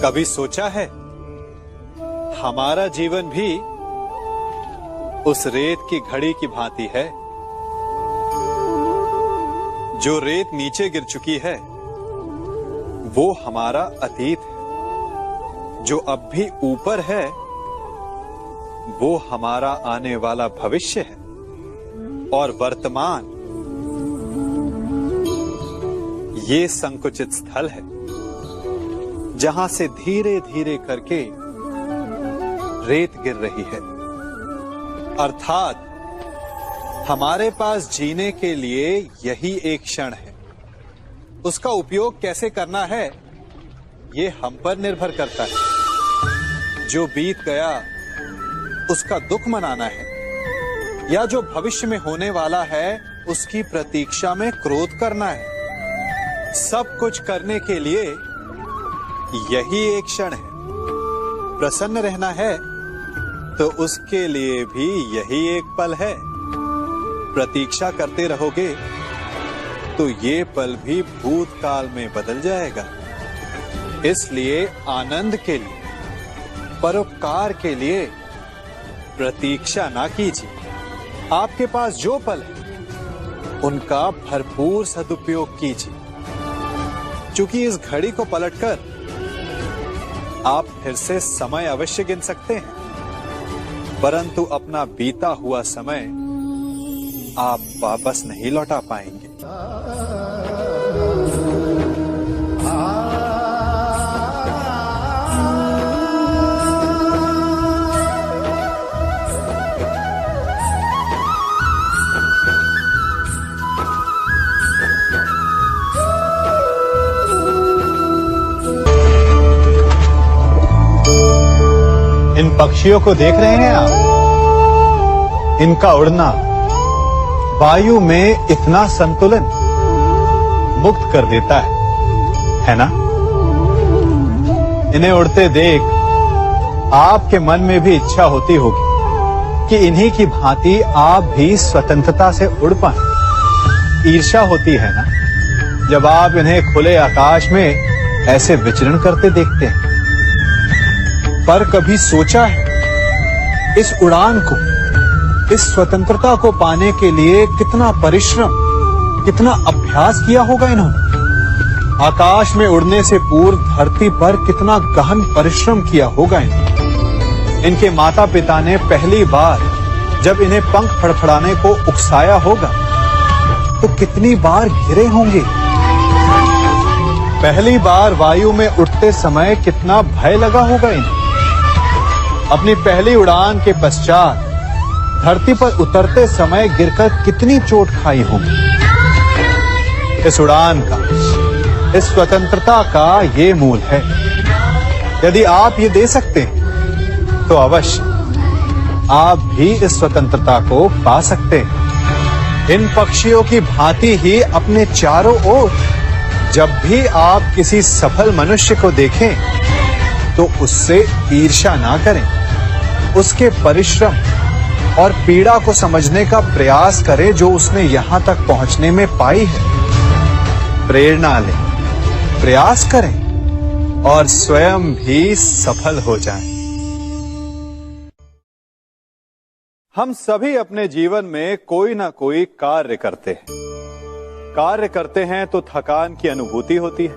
कभी सोचा है हमारा जीवन भी उस रेत की घड़ी की भांति है। जो रेत नीचे गिर चुकी है वो हमारा अतीत है, जो अब भी ऊपर है वो हमारा आने वाला भविष्य है, और वर्तमान ये संकुचित स्थल है जहां से धीरे धीरे करके रेत गिर रही है। अर्थात हमारे पास जीने के लिए यही एक क्षण है। उसका उपयोग कैसे करना है ये हम पर निर्भर करता है। जो बीत गया उसका दुख मनाना है या जो भविष्य में होने वाला है उसकी प्रतीक्षा में क्रोध करना है। सब कुछ करने के लिए यही एक क्षण है। प्रसन्न रहना है तो उसके लिए भी यही एक पल है। प्रतीक्षा करते रहोगे तो ये पल भी भूतकाल में बदल जाएगा। इसलिए आनंद के लिए, परोपकार के लिए प्रतीक्षा ना कीजिए। आपके पास जो पल है उनका भरपूर सदुपयोग कीजिए, क्योंकि इस घड़ी को पलटकर आप फिर से समय अवश्य गिन सकते हैं, परंतु अपना बीता हुआ समय आप वापस नहीं लौटा पाएंगे। इन पक्षियों को देख रहे हैं आप? इनका उड़ना वायु में इतना संतुलन मुक्त कर देता है ना? इन्हें उड़ते देख आपके मन में भी इच्छा होती होगी कि इन्हीं की भांति आप भी स्वतंत्रता से उड़ पाएं। ईर्ष्या होती है ना जब आप इन्हें खुले आकाश में ऐसे विचरण करते देखते हैं। पर कभी सोचा है इस उड़ान को, इस स्वतंत्रता को पाने के लिए कितना परिश्रम, कितना अभ्यास किया होगा इन्होंने? आकाश में उड़ने से पूर्व धरती पर कितना गहन परिश्रम किया होगा इन्होंने। इनके माता पिता ने पहली बार जब इन्हें पंख फड़फड़ाने को उकसाया होगा तो कितनी बार गिरे होंगे। पहली बार वायु में उड़ते समय कितना भय लगा होगा इन्हें। अपनी पहली उड़ान के पश्चात धरती पर उतरते समय गिरकर कितनी चोट खाई होगी। इस उड़ान का, इस स्वतंत्रता का ये मूल है। यदि आप ये दे सकते हैं तो अवश्य आप भी इस स्वतंत्रता को पा सकते हैं। इन पक्षियों की भांति ही अपने चारों ओर जब भी आप किसी सफल मनुष्य को देखें तो उससे ईर्ष्या ना करें। उसके परिश्रम और पीड़ा को समझने का प्रयास करें जो उसने यहां तक पहुंचने में पाई है। प्रेरणा लें, प्रयास करें और स्वयं भी सफल हो जाएं। हम सभी अपने जीवन में कोई ना कोई कार्य करते हैं। कार्य करते हैं तो थकान की अनुभूति होती है,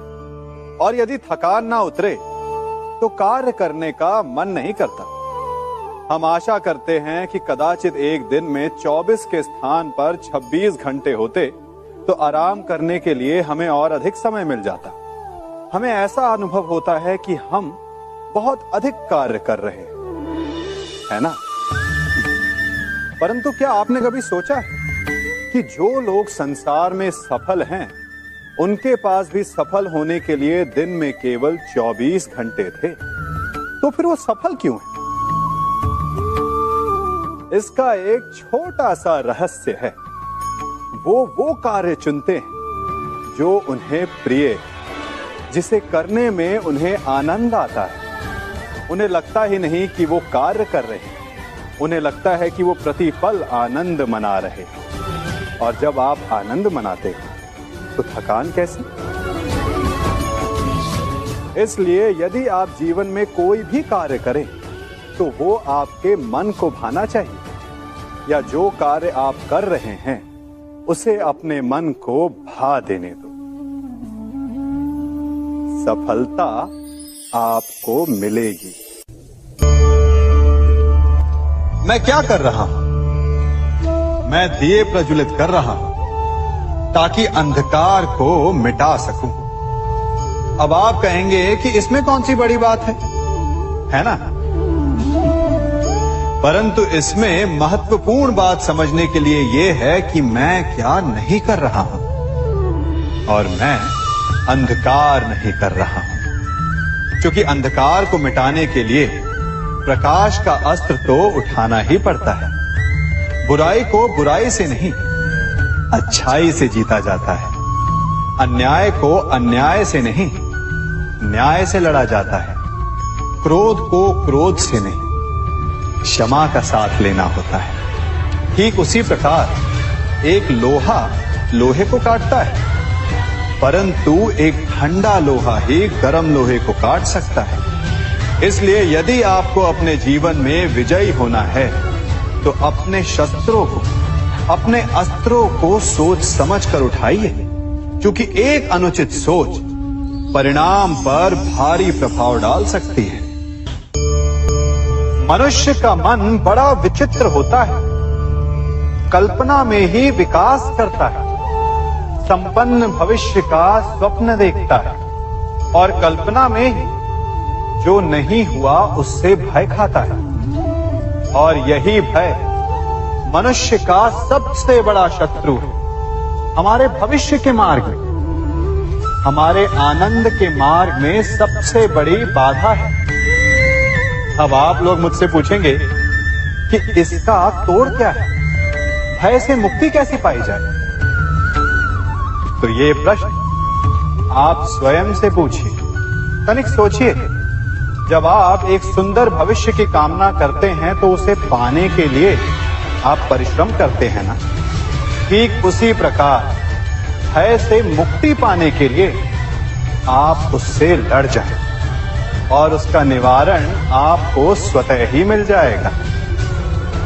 और यदि थकान ना उतरे तो कार्य करने का मन नहीं करता। हम आशा करते हैं कि कदाचित एक दिन में 24 के स्थान पर 26 घंटे होते तो आराम करने के लिए हमें और अधिक समय मिल जाता। हमें ऐसा अनुभव होता है कि हम बहुत अधिक कार्य कर रहे हैं, है ना? परंतु क्या आपने कभी सोचा है कि जो लोग संसार में सफल हैं उनके पास भी सफल होने के लिए दिन में केवल 24 घंटे थे? तो फिर वो सफल क्यों है? इसका एक छोटा सा रहस्य है। वो कार्य चुनते हैं जो उन्हें प्रिय है, जिसे करने में उन्हें आनंद आता है। उन्हें लगता ही नहीं कि वो कार्य कर रहे हैं, उन्हें लगता है कि वो प्रतिपल आनंद मना रहे हैं। और जब आप आनंद मनाते हैं तो थकान कैसी? इसलिए यदि आप जीवन में कोई भी कार्य करें तो वो आपके मन को भाना चाहिए, या जो कार्य आप कर रहे हैं उसे अपने मन को भा देने दो। सफलता आपको मिलेगी। मैं क्या कर रहा हूं? मैं दिए प्रज्वलित कर रहा हूं ताकि अंधकार को मिटा सकूं। अब आप कहेंगे कि इसमें कौन सी बड़ी बात है ना? परंतु इसमें महत्वपूर्ण बात समझने के लिए यह है कि मैं क्या नहीं कर रहा हूं, और मैं अंधकार नहीं कर रहा हूं। क्योंकि अंधकार को मिटाने के लिए प्रकाश का अस्त्र तो उठाना ही पड़ता है। बुराई को बुराई से नहीं, अच्छाई से जीता जाता है। अन्याय को अन्याय से नहीं, न्याय से लड़ा जाता है। क्रोध को क्रोध से नहीं, क्षमा का साथ लेना होता है। ठीक उसी प्रकार एक लोहा लोहे को काटता है, परंतु एक ठंडा लोहा ही गर्म लोहे को काट सकता है। इसलिए यदि आपको अपने जीवन में विजयी होना है तो अपने शस्त्रों को, अपने अस्त्रों को सोच समझ कर उठाइए, क्योंकि एक अनुचित सोच परिणाम पर भारी प्रभाव डाल सकती है। मनुष्य का मन बड़ा विचित्र होता है, कल्पना में ही विकास करता है, संपन्न भविष्य का स्वप्न देखता है, और कल्पना में ही जो नहीं हुआ उससे भय खाता है। और यही भय मनुष्य का सबसे बड़ा शत्रु है। हमारे भविष्य के मार्ग में, हमारे आनंद के मार्ग में सबसे बड़ी बाधा है। अब आप लोग मुझसे पूछेंगे कि इसका तोड़ क्या है, भय से मुक्ति कैसे पाई जाए? तो ये प्रश्न आप स्वयं से पूछिए। तनिक सोचिए, जब आप एक सुंदर भविष्य की कामना करते हैं तो उसे पाने के लिए आप परिश्रम करते हैं ना? ठीक उसी प्रकार भय से मुक्ति पाने के लिए आप उससे लड़ जाएं और उसका निवारण आपको स्वतः ही मिल जाएगा।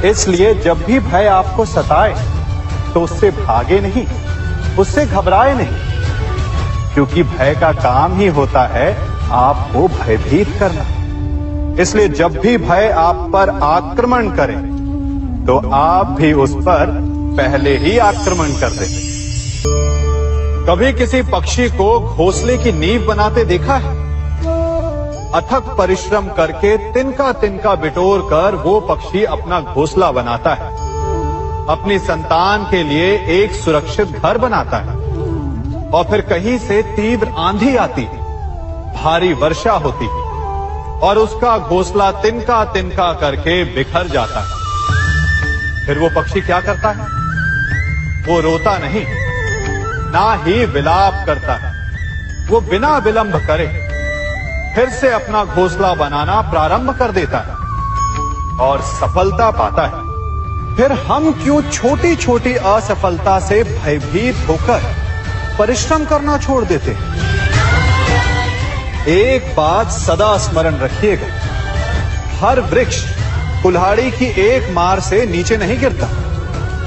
इसलिए जब भी भय आपको सताए तो उससे भागे नहीं, उससे घबराए नहीं, क्योंकि भय का काम ही होता है आपको भयभीत करना। इसलिए जब भी भय आप पर आक्रमण करे तो आप भी उस पर पहले ही आक्रमण कर दें। कभी किसी पक्षी को घोंसले की नींव बनाते देखा है? अथक परिश्रम करके तिनका तिनका बिटोर कर वो पक्षी अपना घोंसला बनाता है, अपनी संतान के लिए एक सुरक्षित घर बनाता है। और फिर कहीं से तीव्र आंधी आती है, भारी वर्षा होती है और उसका घोंसला तिनका तिनका करके बिखर जाता है। फिर वो पक्षी क्या करता है? वो रोता नहीं, ना ही विलाप करता है। वो बिना विलंब करे फिर से अपना घोंसला बनाना प्रारंभ कर देता है और सफलता पाता है। फिर हम क्यों छोटी छोटी असफलता से भयभीत होकर परिश्रम करना छोड़ देते हैं? एक बात सदा स्मरण रखिएगा, हर वृक्ष कुल्हाड़ी की एक मार से नीचे नहीं गिरता,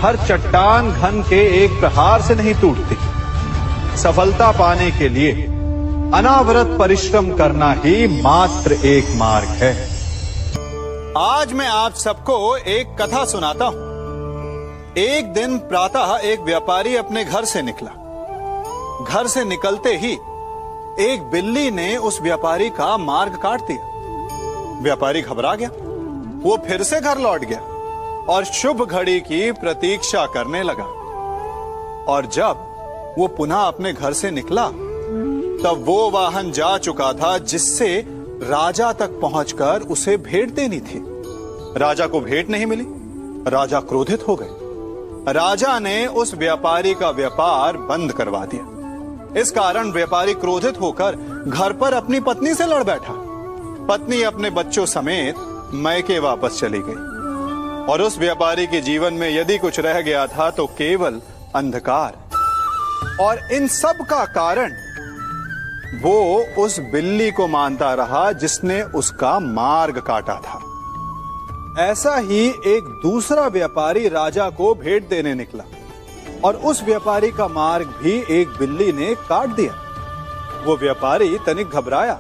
हर चट्टान घन के एक प्रहार से नहीं टूटती। सफलता पाने के लिए अनावरत परिश्रम करना ही मात्र एक मार्ग है। आज मैं आप सबको एक कथा सुनाता हूं। एक दिन प्रातः एक व्यापारी अपने घर से निकला। घर से निकलते ही एक बिल्ली ने उस व्यापारी का मार्ग काट दिया। व्यापारी घबरा गया, वो फिर से घर लौट गया और शुभ घड़ी की प्रतीक्षा करने लगा। और जब वो पुनः अपने घर से निकला तब वो वाहन जा चुका था जिससे राजा तक पहुंचकर उसे भेंट देनी थी। राजा को भेंट नहीं मिली, राजा क्रोधित हो गए। राजा ने उस व्यापारी का व्यापार बंद करवा दिया। इस कारण व्यापारी क्रोधित होकर घर पर अपनी पत्नी से लड़ बैठा। पत्नी अपने बच्चों समेत मैके वापस चली गई और उस व्यापारी के जीवन में यदि कुछ रह गया था तो केवल अंधकार। और इन सब का कारण वो उस बिल्ली को मानता रहा जिसने उसका मार्ग काटा था। ऐसा ही एक दूसरा व्यापारी राजा को भेंट देने निकला और उस व्यापारी का मार्ग भी एक बिल्ली ने काट दिया। वो व्यापारी तनिक घबराया,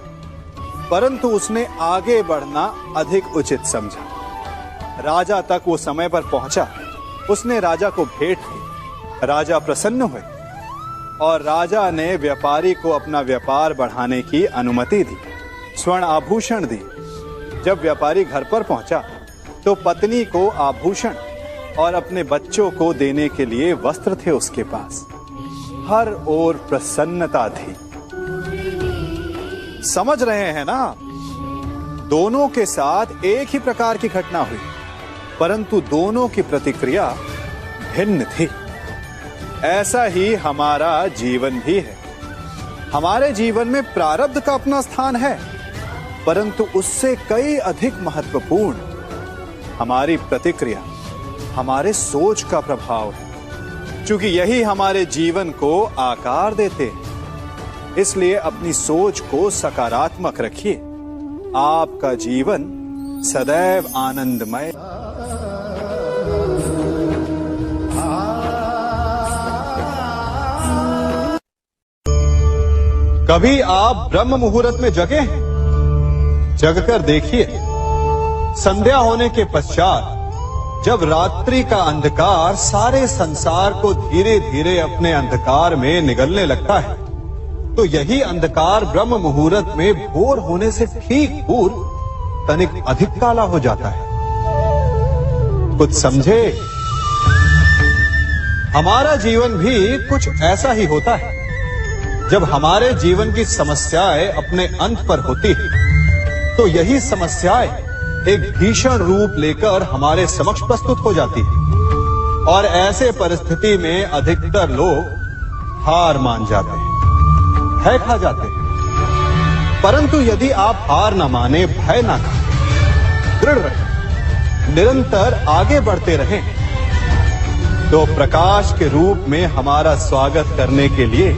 परंतु उसने आगे बढ़ना अधिक उचित समझा। राजा तक वो समय पर पहुंचा। उसने राजा को भेंट दी। राजा प्रसन्न हुए और राजा ने व्यापारी को अपना व्यापार बढ़ाने की अनुमति दी, स्वर्ण आभूषण दी। जब व्यापारी घर पर पहुंचा तो पत्नी को आभूषण और अपने बच्चों को देने के लिए वस्त्र थे उसके पास। हर ओर प्रसन्नता थी। समझ रहे हैं ना? दोनों के साथ एक ही प्रकार की घटना हुई, परंतु दोनों की प्रतिक्रिया भिन्न थी। ऐसा ही हमारा जीवन भी है। हमारे जीवन में प्रारब्ध का अपना स्थान है, परंतु उससे कई अधिक महत्वपूर्ण हमारी प्रतिक्रिया, हमारे सोच का प्रभाव है, क्योंकि यही हमारे जीवन को आकार देते हैं। इसलिए अपनी सोच को सकारात्मक रखिए। आपका जीवन सदैव आनंदमय। कभी आप ब्रह्म मुहूर्त में जगे हैं? जगकर देखिए, संध्या होने के पश्चात जब रात्रि का अंधकार सारे संसार को धीरे धीरे अपने अंधकार में निगलने लगता है, तो यही अंधकार ब्रह्म मुहूर्त में भोर होने से ठीक पूर्व तनिक अधिक काला हो जाता है। कुछ समझे? हमारा जीवन भी कुछ ऐसा ही होता है। जब हमारे जीवन की समस्याएं अपने अंत पर होती है, तो यही समस्याएं एक भीषण रूप लेकर हमारे समक्ष प्रस्तुत हो जाती है और ऐसे परिस्थिति में अधिकतर लोग हार मान जाते हैं, भय खा जाते हैं। परंतु यदि आप हार न माने, भय ना खाएं, दृढ़ रहें, निरंतर आगे बढ़ते रहें, तो प्रकाश के रूप में हमारा स्वागत करने के लिए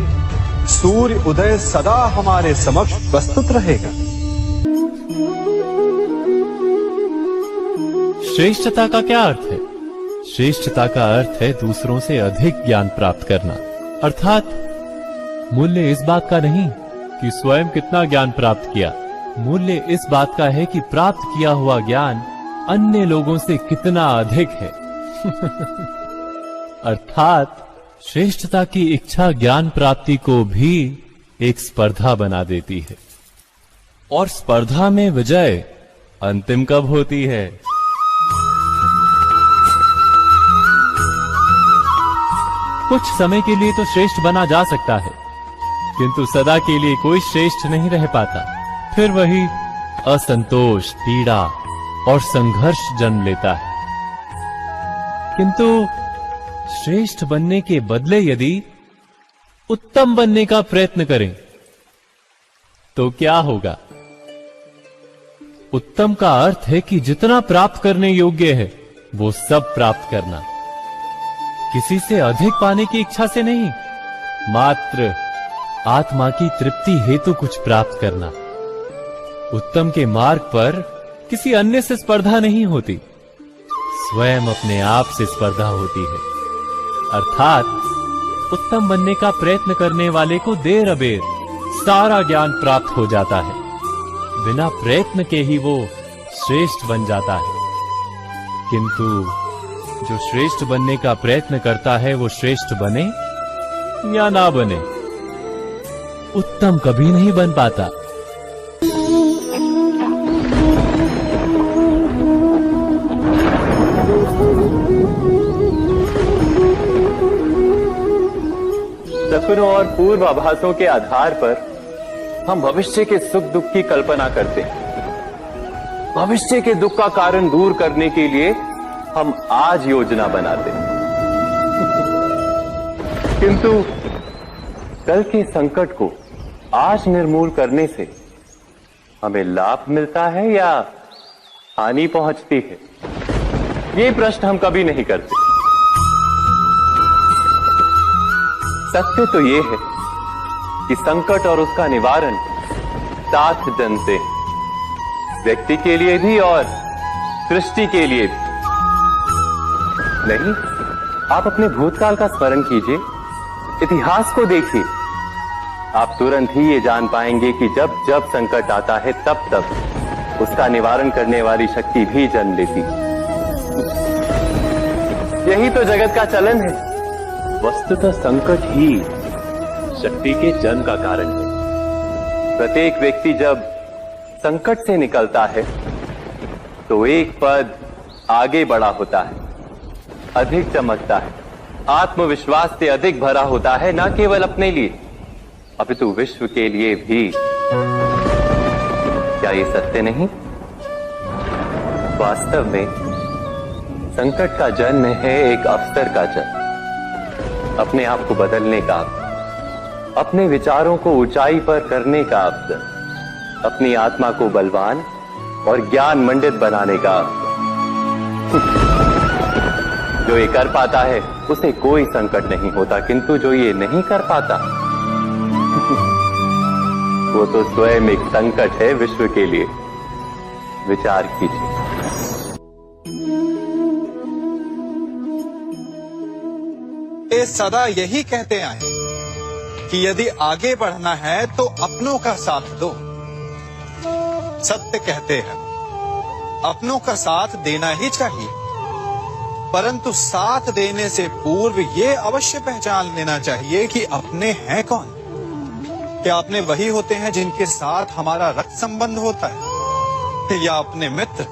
सूर्य उदय सदा हमारे समक्ष प्रस्तुत रहेगा। श्रेष्ठता का क्या अर्थ है? श्रेष्ठता का अर्थ है दूसरों से अधिक ज्ञान प्राप्त करना। अर्थात मूल्य इस बात का नहीं कि स्वयं कितना ज्ञान प्राप्त किया, मूल्य इस बात का है कि प्राप्त किया हुआ ज्ञान अन्य लोगों से कितना अधिक है। अर्थात श्रेष्ठता की इच्छा ज्ञान प्राप्ति को भी एक स्पर्धा बना देती है, और स्पर्धा में विजय अंतिम कब होती है? कुछ समय के लिए तो श्रेष्ठ बना जा सकता है, किंतु सदा के लिए कोई श्रेष्ठ नहीं रह पाता। फिर वही असंतोष, पीड़ा और संघर्ष जन्म लेता है। किंतु श्रेष्ठ बनने के बदले यदि उत्तम बनने का प्रयत्न करें तो क्या होगा? उत्तम का अर्थ है कि जितना प्राप्त करने योग्य है वो सब प्राप्त करना, किसी से अधिक पाने की इच्छा से नहीं, मात्र आत्मा की तृप्ति हेतु कुछ प्राप्त करना। उत्तम के मार्ग पर किसी अन्य से स्पर्धा नहीं होती, स्वयं अपने आप से स्पर्धा होती है। अर्थात उत्तम बनने का प्रयत्न करने वाले को देर अबेर सारा ज्ञान प्राप्त हो जाता है, बिना प्रयत्न के ही वो श्रेष्ठ बन जाता है। किंतु जो श्रेष्ठ बनने का प्रयत्न करता है वो श्रेष्ठ बने या ना बने, उत्तम कभी नहीं बन पाता। सपनों और पूर्वाभासों के आधार पर हम भविष्य के सुख दुख की कल्पना करते हैं। भविष्य के दुख का कारण दूर करने के लिए हम आज योजना बनाते हैं। किंतु कल के संकट को आज निर्मूल करने से हमें लाभ मिलता है या हानि पहुंचती है, ये प्रश्न हम कभी नहीं करते। सत्य तो ये है कि संकट और उसका निवारण सात जन से, व्यक्ति के लिए भी और सृष्टि के लिए भी। नहीं, आप अपने भूतकाल का स्मरण कीजिए, इतिहास को देखिए। आप तुरंत ही ये जान पाएंगे कि जब जब संकट आता है तब तब उसका निवारण करने वाली शक्ति भी जन्म लेती। यही तो जगत का चलन है। वस्तुतः संकट ही शक्ति के जन्म का कारण है। प्रत्येक व्यक्ति जब संकट से निकलता है तो एक पद आगे बढ़ा होता है, अधिक चमकता है, आत्मविश्वास से अधिक भरा होता है, न केवल अपने लिए अपितु विश्व के लिए भी। क्या ये सत्य नहीं? वास्तव में संकट का जन्म है एक अवसर का जन्म, अपने आप को बदलने का अवसर, अपने विचारों को ऊंचाई पर करने का अवसर, अपनी आत्मा को बलवान और ज्ञान मंडित बनाने का अवसर। जो ये कर पाता है उसे कोई संकट नहीं होता, किंतु जो ये नहीं कर पाता वो तो स्वयं एक संकट है विश्व के लिए। विचार कीजिए। ये सदा यही कहते आए कि यदि आगे बढ़ना है तो अपनों का साथ दो। सत्य कहते हैं, अपनों का साथ देना ही चाहिए, परंतु साथ देने से पूर्व ये अवश्य पहचान लेना चाहिए कि अपने हैं कौन। क्या अपने वही होते हैं जिनके साथ हमारा रक्त संबंध होता है, या अपने मित्र?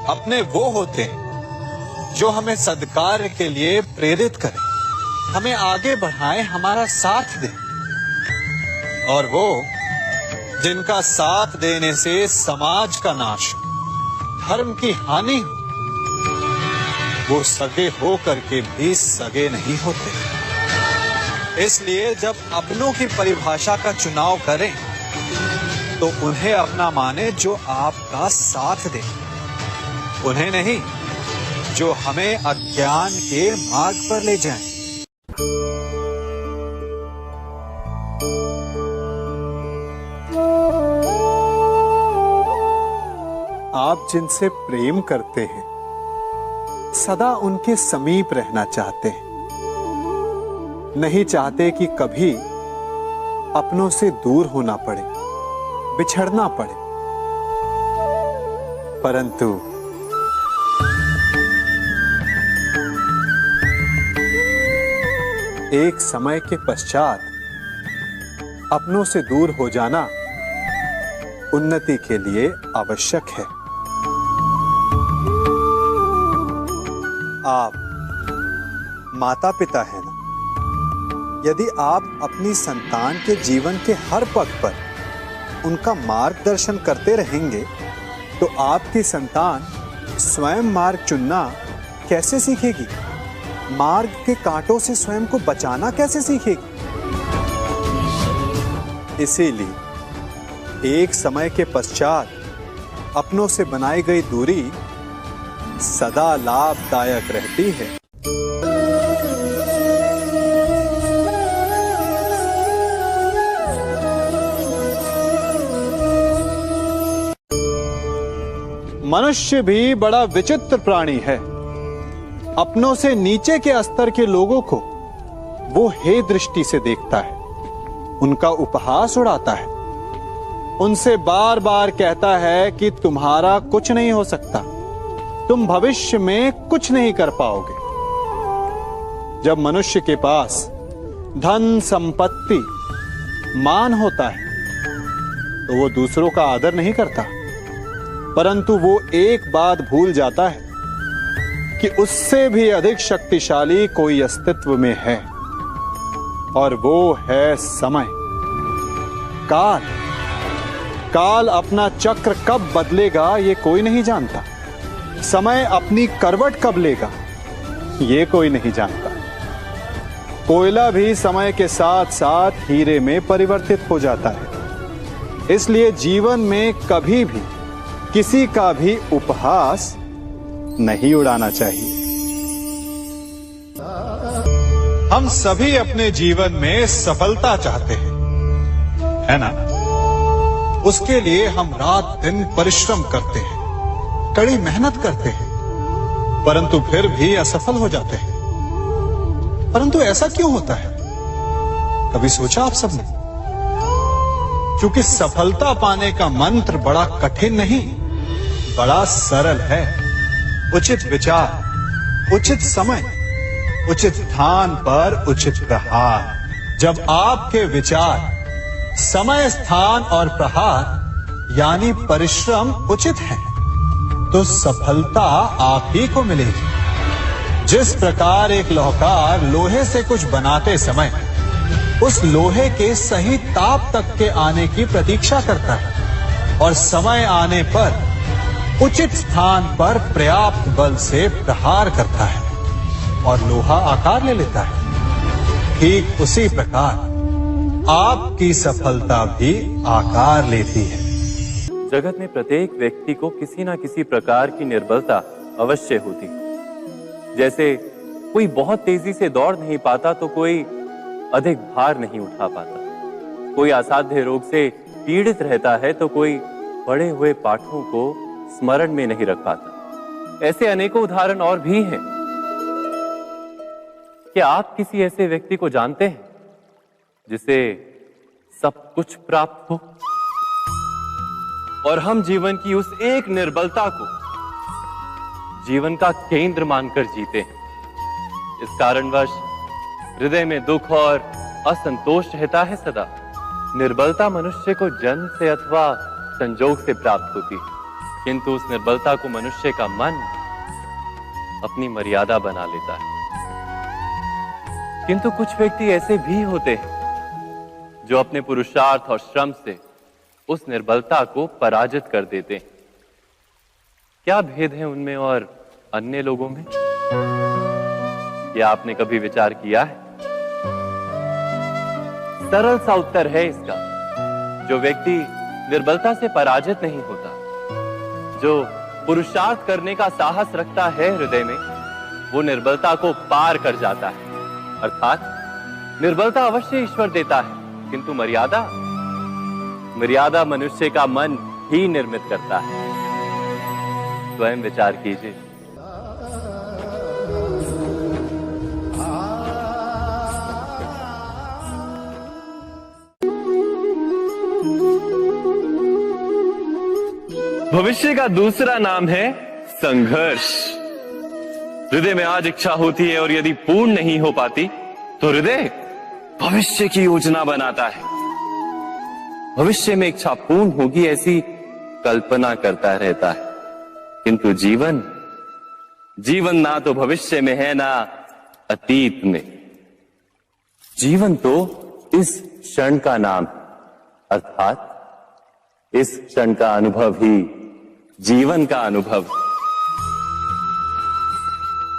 अपने वो होते हैं जो हमें सद्कार्य के लिए प्रेरित करें, हमें आगे बढ़ाएं, हमारा साथ दें। और वो जिनका साथ देने से समाज का नाश, धर्म की हानि हो, वो सगे हो करके भी सगे नहीं होते। इसलिए जब अपनों की परिभाषा का चुनाव करें तो उन्हें अपना माने जो आपका साथ दे, उन्हें नहीं जो हमें अज्ञान के मार्ग पर ले जाएं। आप जिनसे प्रेम करते हैं सदा उनके समीप रहना चाहते हैं, नहीं चाहते कि कभी अपनों से दूर होना पड़े, बिछड़ना पड़े। परंतु एक समय के पश्चात अपनों से दूर हो जाना उन्नति के लिए आवश्यक है। आप माता पिता हैं ना? यदि आप अपनी संतान के जीवन के हर पग पर उनका मार्गदर्शन करते रहेंगे तो आपकी संतान स्वयं मार्ग चुनना कैसे सीखेगी? मार्ग के कांटों से स्वयं को बचाना कैसे सीखेगी? इसीलिए एक समय के पश्चात अपनों से बनाई गई दूरी सदा लाभदायक रहती है। मनुष्य भी बड़ा विचित्र प्राणी है। अपनों से नीचे के स्तर के लोगों को वो हे दृष्टि से देखता है, उनका उपहास उड़ाता है, उनसे बार बार कहता है कि तुम्हारा कुछ नहीं हो सकता, तुम भविष्य में कुछ नहीं कर पाओगे। जब मनुष्य के पास धन, संपत्ति, मान होता है तो वो दूसरों का आदर नहीं करता, परंतु वो एक बात भूल जाता है कि उससे भी अधिक शक्तिशाली कोई अस्तित्व में है, और वो है समय। काल काल अपना चक्र कब बदलेगा ये कोई नहीं जानता। समय अपनी करवट कब लेगा ये कोई नहीं जानता। कोयला भी समय के साथ साथ हीरे में परिवर्तित हो जाता है। इसलिए जीवन में कभी भी किसी का भी उपहास नहीं उड़ाना चाहिए। हम सभी अपने जीवन में सफलता चाहते हैं, है ना? उसके लिए हम रात दिन परिश्रम करते हैं, कड़ी मेहनत करते हैं, परंतु फिर भी असफल हो जाते हैं। परंतु ऐसा क्यों होता है? कभी सोचा आप सबने? क्योंकि सफलता पाने का मंत्र बड़ा कठिन नहीं, बड़ा सरल है। उचित विचार, उचित समय, उचित स्थान पर उचित प्रहार। जब आपके विचार, समय, स्थान और प्रहार यानी परिश्रम उचित है, तो सफलता आप ही को मिलेगी। जिस प्रकार एक लोहार लोहे से कुछ बनाते समय उस लोहे के सही ताप तक के आने की प्रतीक्षा करता है और समय आने पर उचित स्थान पर पर्याप्त बल से प्रहार करता है और लोहा आकार ले लेता है, ठीक उसी प्रकार आपकी सफलता भी आकार लेती है। जगत में प्रत्येक व्यक्ति को किसी ना किसी प्रकार की निर्बलता अवश्य होती। जैसे कोई बहुत तेजी से दौड़ नहीं पाता तो कोई अधिक भार नहीं उठा पाता, कोई असाध्य रोग से पीड़ित रहता है तो कोई पढ़े हुए पाठों को स्मरण में नहीं रख पाता। ऐसे अनेकों उदाहरण और भी हैं। क्या आप किसी ऐसे व्यक्ति को जानते हैं जिसे सब कुछ प्राप्त हो और हम जीवन की उस एक निर्बलता को जीवन का केंद्र मानकर जीते हैं? इस कारणवश हृदय में दुख और असंतोष रहता है सदा। निर्बलता मनुष्य को जन्म से अथवा संजोग से प्राप्त होती है, किंतु उस निर्बलता को मनुष्य का मन अपनी मर्यादा बना लेता है। किंतु कुछ व्यक्ति ऐसे भी होते हैं जो अपने पुरुषार्थ और श्रम से उस निर्बलता को पराजित कर देते हैं। क्या भेद है उनमें और अन्य लोगों में? क्या आपने कभी विचार किया है? सरल सा उत्तर है इसका। जो व्यक्ति निर्बलता से पराजित नहीं होता, जो पुरुषार्थ करने का साहस रखता है हृदय में, वो निर्बलता को पार कर जाता है। अर्थात निर्बलता अवश्य ईश्वर देता है, किंतु मर्यादा मनुष्य का मन ही निर्मित करता है। स्वयं विचार कीजिए। भविष्य का दूसरा नाम है संघर्ष। हृदय में आज इच्छा होती है और यदि पूर्ण नहीं हो पाती तो हृदय भविष्य की योजना बनाता है। भविष्य में इच्छा पूर्ण होगी ऐसी कल्पना करता रहता है, किंतु जीवन ना तो भविष्य में है ना अतीत में। जीवन तो इस क्षण का नाम, अर्थात इस क्षण का अनुभव ही जीवन का अनुभव।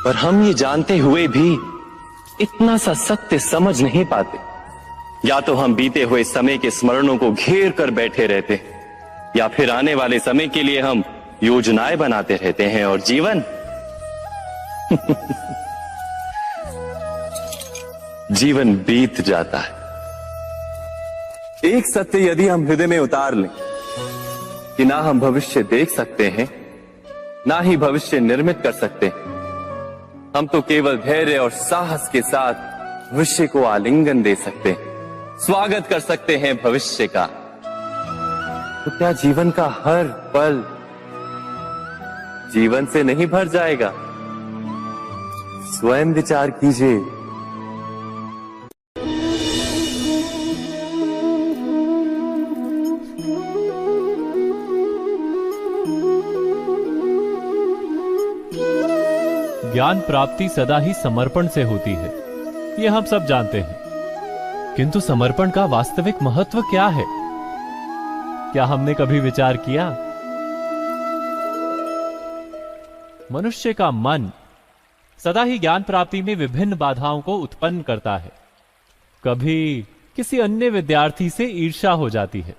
पर हम ये जानते हुए भी इतना सा सत्य समझ नहीं पाते। या तो हम बीते हुए समय के स्मरणों को घेर कर बैठे रहते हैं, या फिर आने वाले समय के लिए हम योजनाएं बनाते रहते हैं और जीवन जीवन बीत जाता है। एक सत्य यदि हम हृदय में उतार लें कि ना हम भविष्य देख सकते हैं, ना ही भविष्य निर्मित कर सकते हैं, हम तो केवल धैर्य और साहस के साथ भविष्य को आलिंगन दे सकते हैं, स्वागत कर सकते हैं भविष्य का। तो क्या जीवन का हर पल जीवन से नहीं भर जाएगा? स्वयं विचार कीजिए। ज्ञान प्राप्ति सदा ही समर्पण से होती है, ये हम सब जानते हैं। किंतु समर्पण का वास्तविक महत्व क्या है? क्या हमने कभी विचार किया? मनुष्य का मन सदा ही ज्ञान प्राप्ति में विभिन्न बाधाओं को उत्पन्न करता है। कभी किसी अन्य विद्यार्थी से ईर्ष्या हो जाती है,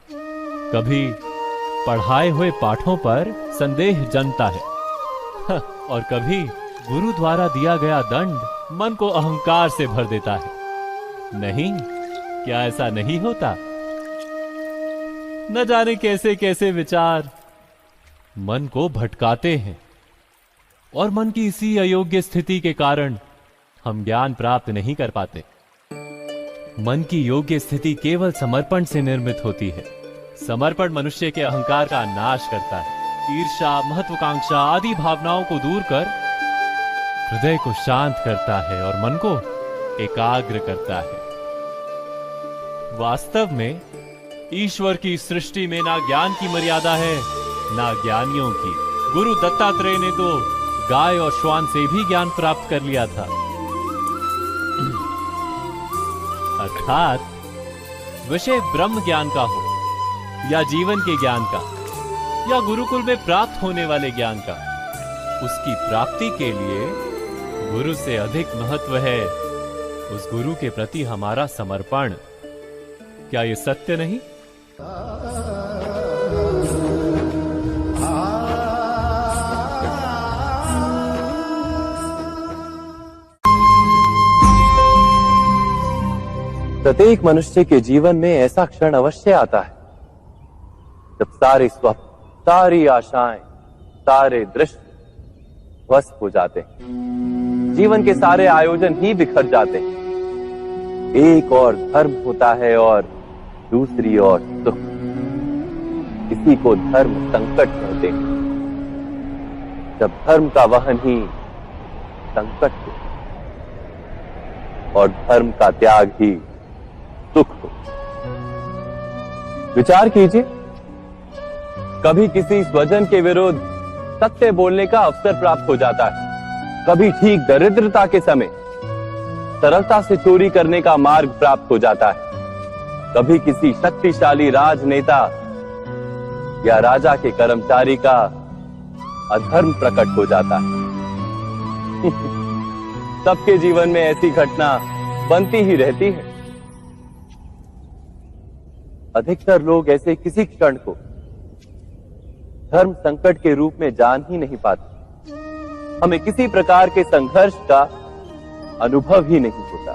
कभी पढ़ाए हुए पाठों पर संदेह जन्मता है और कभी गुरु द्वारा दिया गया दंड मन को अहंकार से भर देता है। नहीं, क्या ऐसा नहीं होता? न जाने कैसे कैसे विचार मन को भटकाते हैं और मन की इसी अयोग्य स्थिति के कारण हम ज्ञान प्राप्त नहीं कर पाते। मन की योग्य स्थिति केवल समर्पण से निर्मित होती है। समर्पण मनुष्य के अहंकार का नाश करता है, ईर्ष्या, महत्वाकांक्षा आदि भावनाओं को दूर कर हृदय को शांत करता है और मन को एकाग्र करता है। वास्तव में ईश्वर की सृष्टि में ना ज्ञान की मर्यादा है ना ज्ञानियों की। गुरु दत्तात्रेय ने तो गाय और श्वान से भी ज्ञान प्राप्त कर लिया था। अर्थात विषय ब्रह्म ज्ञान का हो या जीवन के ज्ञान का या गुरुकुल में प्राप्त होने वाले ज्ञान का, उसकी प्राप्ति के लिए गुरु से अधिक महत्व है उस गुरु के प्रति हमारा समर्पण। क्या यह सत्य नहीं? प्रत्येक मनुष्य के जीवन में ऐसा क्षण अवश्य आता है जब सारे स्वप्न, सारी आशाएं, सारे दृश्य ध्वस्त हो जाते हैं। जीवन के सारे आयोजन ही बिखर जाते हैं। एक और धर्म होता है और दूसरी ओर सुख। इसी को धर्म संकट कहते हैं। जब धर्म का वहन ही संकट हो और धर्म का त्याग ही सुख हो। विचार कीजिए, कभी किसी स्वजन के विरुद्ध सत्य बोलने का अवसर प्राप्त हो जाता है, कभी ठीक दरिद्रता के समय सरलता से चोरी करने का मार्ग प्राप्त हो जाता है, कभी किसी शक्तिशाली राजनेता या राजा के कर्मचारी का अधर्म प्रकट हो जाता है। सबके जीवन में ऐसी घटना बनती ही रहती है। अधिकतर लोग ऐसे किसी क्षण को धर्म संकट के रूप में जान ही नहीं पाते। हमें किसी प्रकार के संघर्ष का अनुभव ही नहीं होता।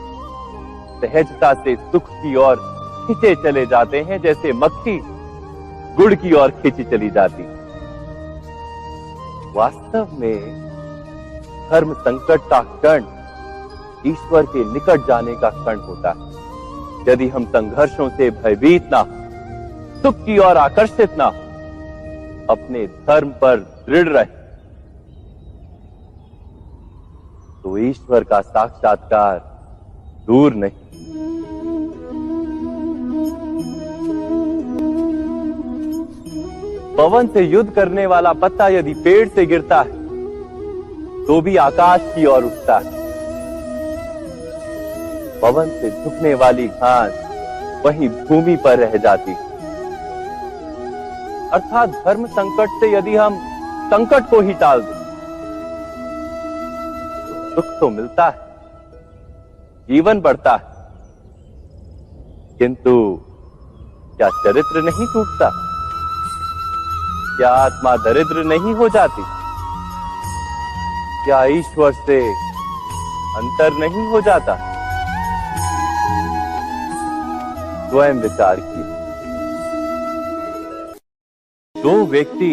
सहजता से सुख की ओर खींचे चले जाते हैं, जैसे मक्खी गुड़ की ओर खींची चली जाती। वास्तव में धर्म संकट का क्षण ईश्वर के निकट जाने का क्षण होता है। यदि हम संघर्षों से भयभीत ना हो, सुख की ओर आकर्षित ना हो, अपने धर्म पर दृढ़ रहे, तो ईश्वर का साक्षात्कार दूर नहीं। पवन से युद्ध करने वाला पत्ता यदि पेड़ से गिरता है तो भी आकाश की ओर उठता है। पवन से झुकने वाली घास वहीं भूमि पर रह जाती। अर्थात धर्म संकट से यदि हम संकट को ही टाल दें तो सुख तो मिलता है, जीवन बढ़ता है, किंतु क्या चरित्र नहीं टूटता? क्या आत्मा दरिद्र नहीं हो जाती? क्या ईश्वर से अंतर नहीं हो जाता? स्वयं विचार किए। दो व्यक्ति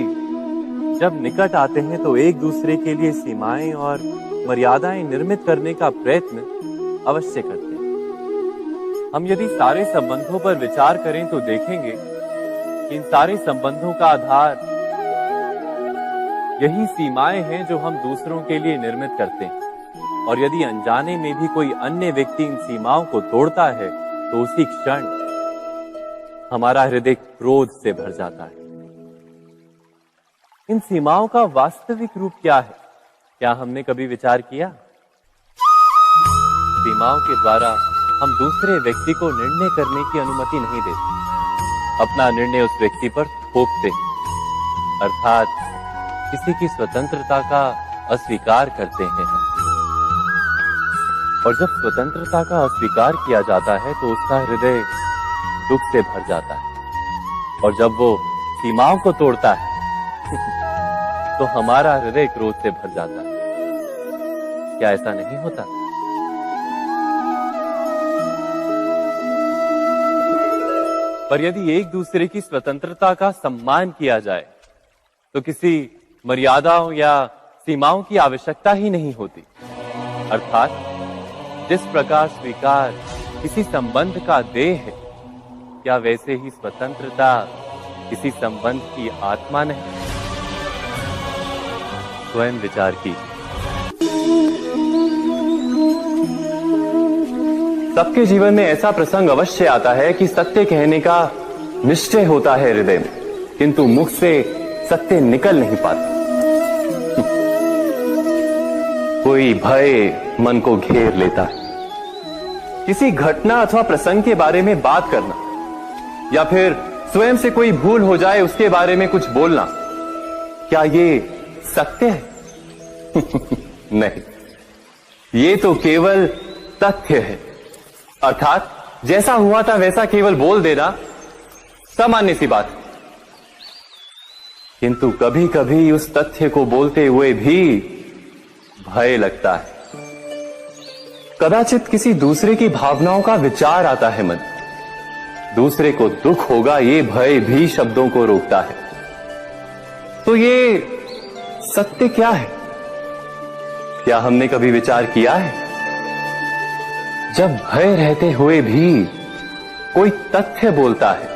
जब निकट आते हैं तो एक दूसरे के लिए सीमाएं और मर्यादाएं निर्मित करने का प्रयत्न अवश्य करते हैं। हम यदि सारे संबंधों पर विचार करें तो देखेंगे कि इन सारे संबंधों का आधार यही सीमाएं हैं जो हम दूसरों के लिए निर्मित करते हैं। और यदि अनजाने में भी कोई अन्य व्यक्ति इन सीमाओं को तोड़ता है तो उसी क्षण हमारा हृदय क्रोध से भर जाता है। इन सीमाओं का वास्तविक रूप क्या है? क्या हमने कभी विचार किया? सीमाओं के द्वारा हम दूसरे व्यक्ति को निर्णय करने की अनुमति नहीं देते। अपना निर्णय उस व्यक्ति पर थोपते, अर्थात किसी की स्वतंत्रता का अस्वीकार करते हैं हम। और जब स्वतंत्रता का अस्वीकार किया जाता है तो उसका हृदय दुख से भर जाता है। और जब वो सीमाओं को तोड़ता है तो हमारा हृदय क्रोध से भर जाता है। क्या ऐसा नहीं होता? पर यदि एक दूसरे की स्वतंत्रता का सम्मान किया जाए तो किसी मर्यादाओं या सीमाओं की आवश्यकता ही नहीं होती। अर्थात जिस प्रकार स्वीकार किसी संबंध का देह है, क्या वैसे ही स्वतंत्रता किसी संबंध की आत्मा नहीं? स्वयं विचार कीजिए। सबके जीवन में ऐसा प्रसंग अवश्य आता है कि सत्य कहने का निश्चय होता है हृदय में, किंतु मुख से सत्य निकल नहीं पाता। कोई भय मन को घेर लेता है। किसी घटना अथवा प्रसंग के बारे में बात करना या फिर स्वयं से कोई भूल हो जाए उसके बारे में कुछ बोलना, क्या ये सत्य है? नहीं, ये तो केवल तथ्य है। अर्थात जैसा हुआ था वैसा केवल बोल देना सामान्य सी बात है। किंतु कभी कभी उस तथ्य को बोलते हुए भी भय लगता है। कदाचित किसी दूसरे की भावनाओं का विचार आता है मन, दूसरे को दुख होगा ये भय भी शब्दों को रोकता है। तो ये सत्य क्या है? क्या हमने कभी विचार किया है? जब भय रहते हुए भी कोई तथ्य बोलता है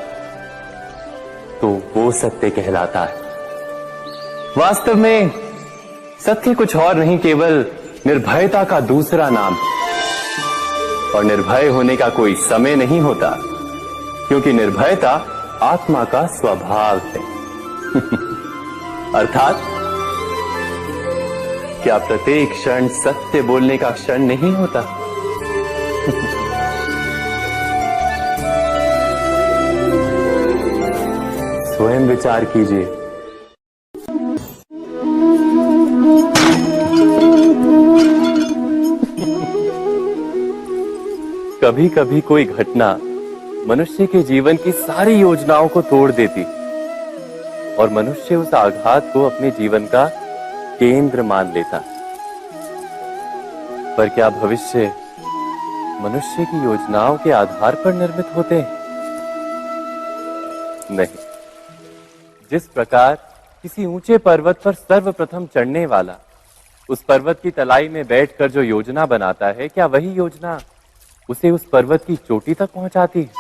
तो वो सत्य कहलाता है। वास्तव में सत्य कुछ और नहीं, केवल निर्भयता का दूसरा नाम है। और निर्भय होने का कोई समय नहीं होता, क्योंकि निर्भयता आत्मा का स्वभाव है। अर्थात क्या प्रत्येक क्षण सत्य बोलने का क्षण नहीं होता? स्वयं विचार कीजिए। कभी कभी कोई घटना मनुष्य के जीवन की सारी योजनाओं को तोड़ देती और मनुष्य उस आघात को अपने जीवन का केंद्र मान लेता। पर क्या भविष्य मनुष्य की योजनाओं के आधार पर निर्मित होते हैं? नहीं। जिस प्रकार किसी ऊंचे पर्वत पर सर्वप्रथम चढ़ने वाला उस पर्वत की तलाई में बैठकर जो योजना बनाता है, क्या वही योजना उसे उस पर्वत की चोटी तक पहुंचाती है?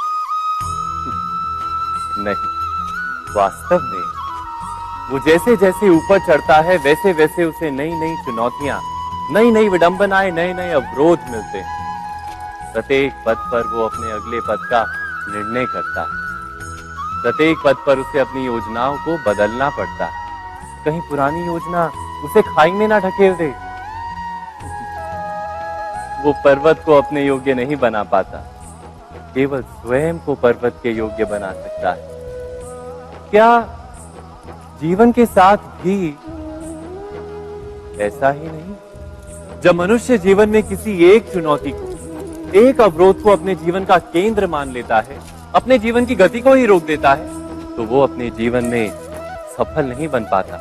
नहीं। वास्तव में वो जैसे जैसे ऊपर चढ़ता है वैसे वैसे उसे नई नई चुनौतियां, नई नई विडंबनाएं, नए नए अवरोध मिलते हैं। प्रत्येक पद पर वो अपने अगले पद का निर्णय करता है। प्रत्येक पद पर उसे अपनी योजनाओं को बदलना पड़ता है। कहीं पुरानी योजना उसे खाई में ना ढकेल दे। वो पर्वत को अपने योग्य नहीं बना पाता, केवल स्वयं को पर्वत के योग्य बना सकता है। क्या जीवन के साथ भी ऐसा ही नहीं? जब मनुष्य जीवन में किसी एक चुनौती को, एक अवरोध को अपने जीवन का केंद्र मान लेता है, अपने जीवन की गति को ही रोक देता है, तो वो अपने जीवन में सफल नहीं बन पाता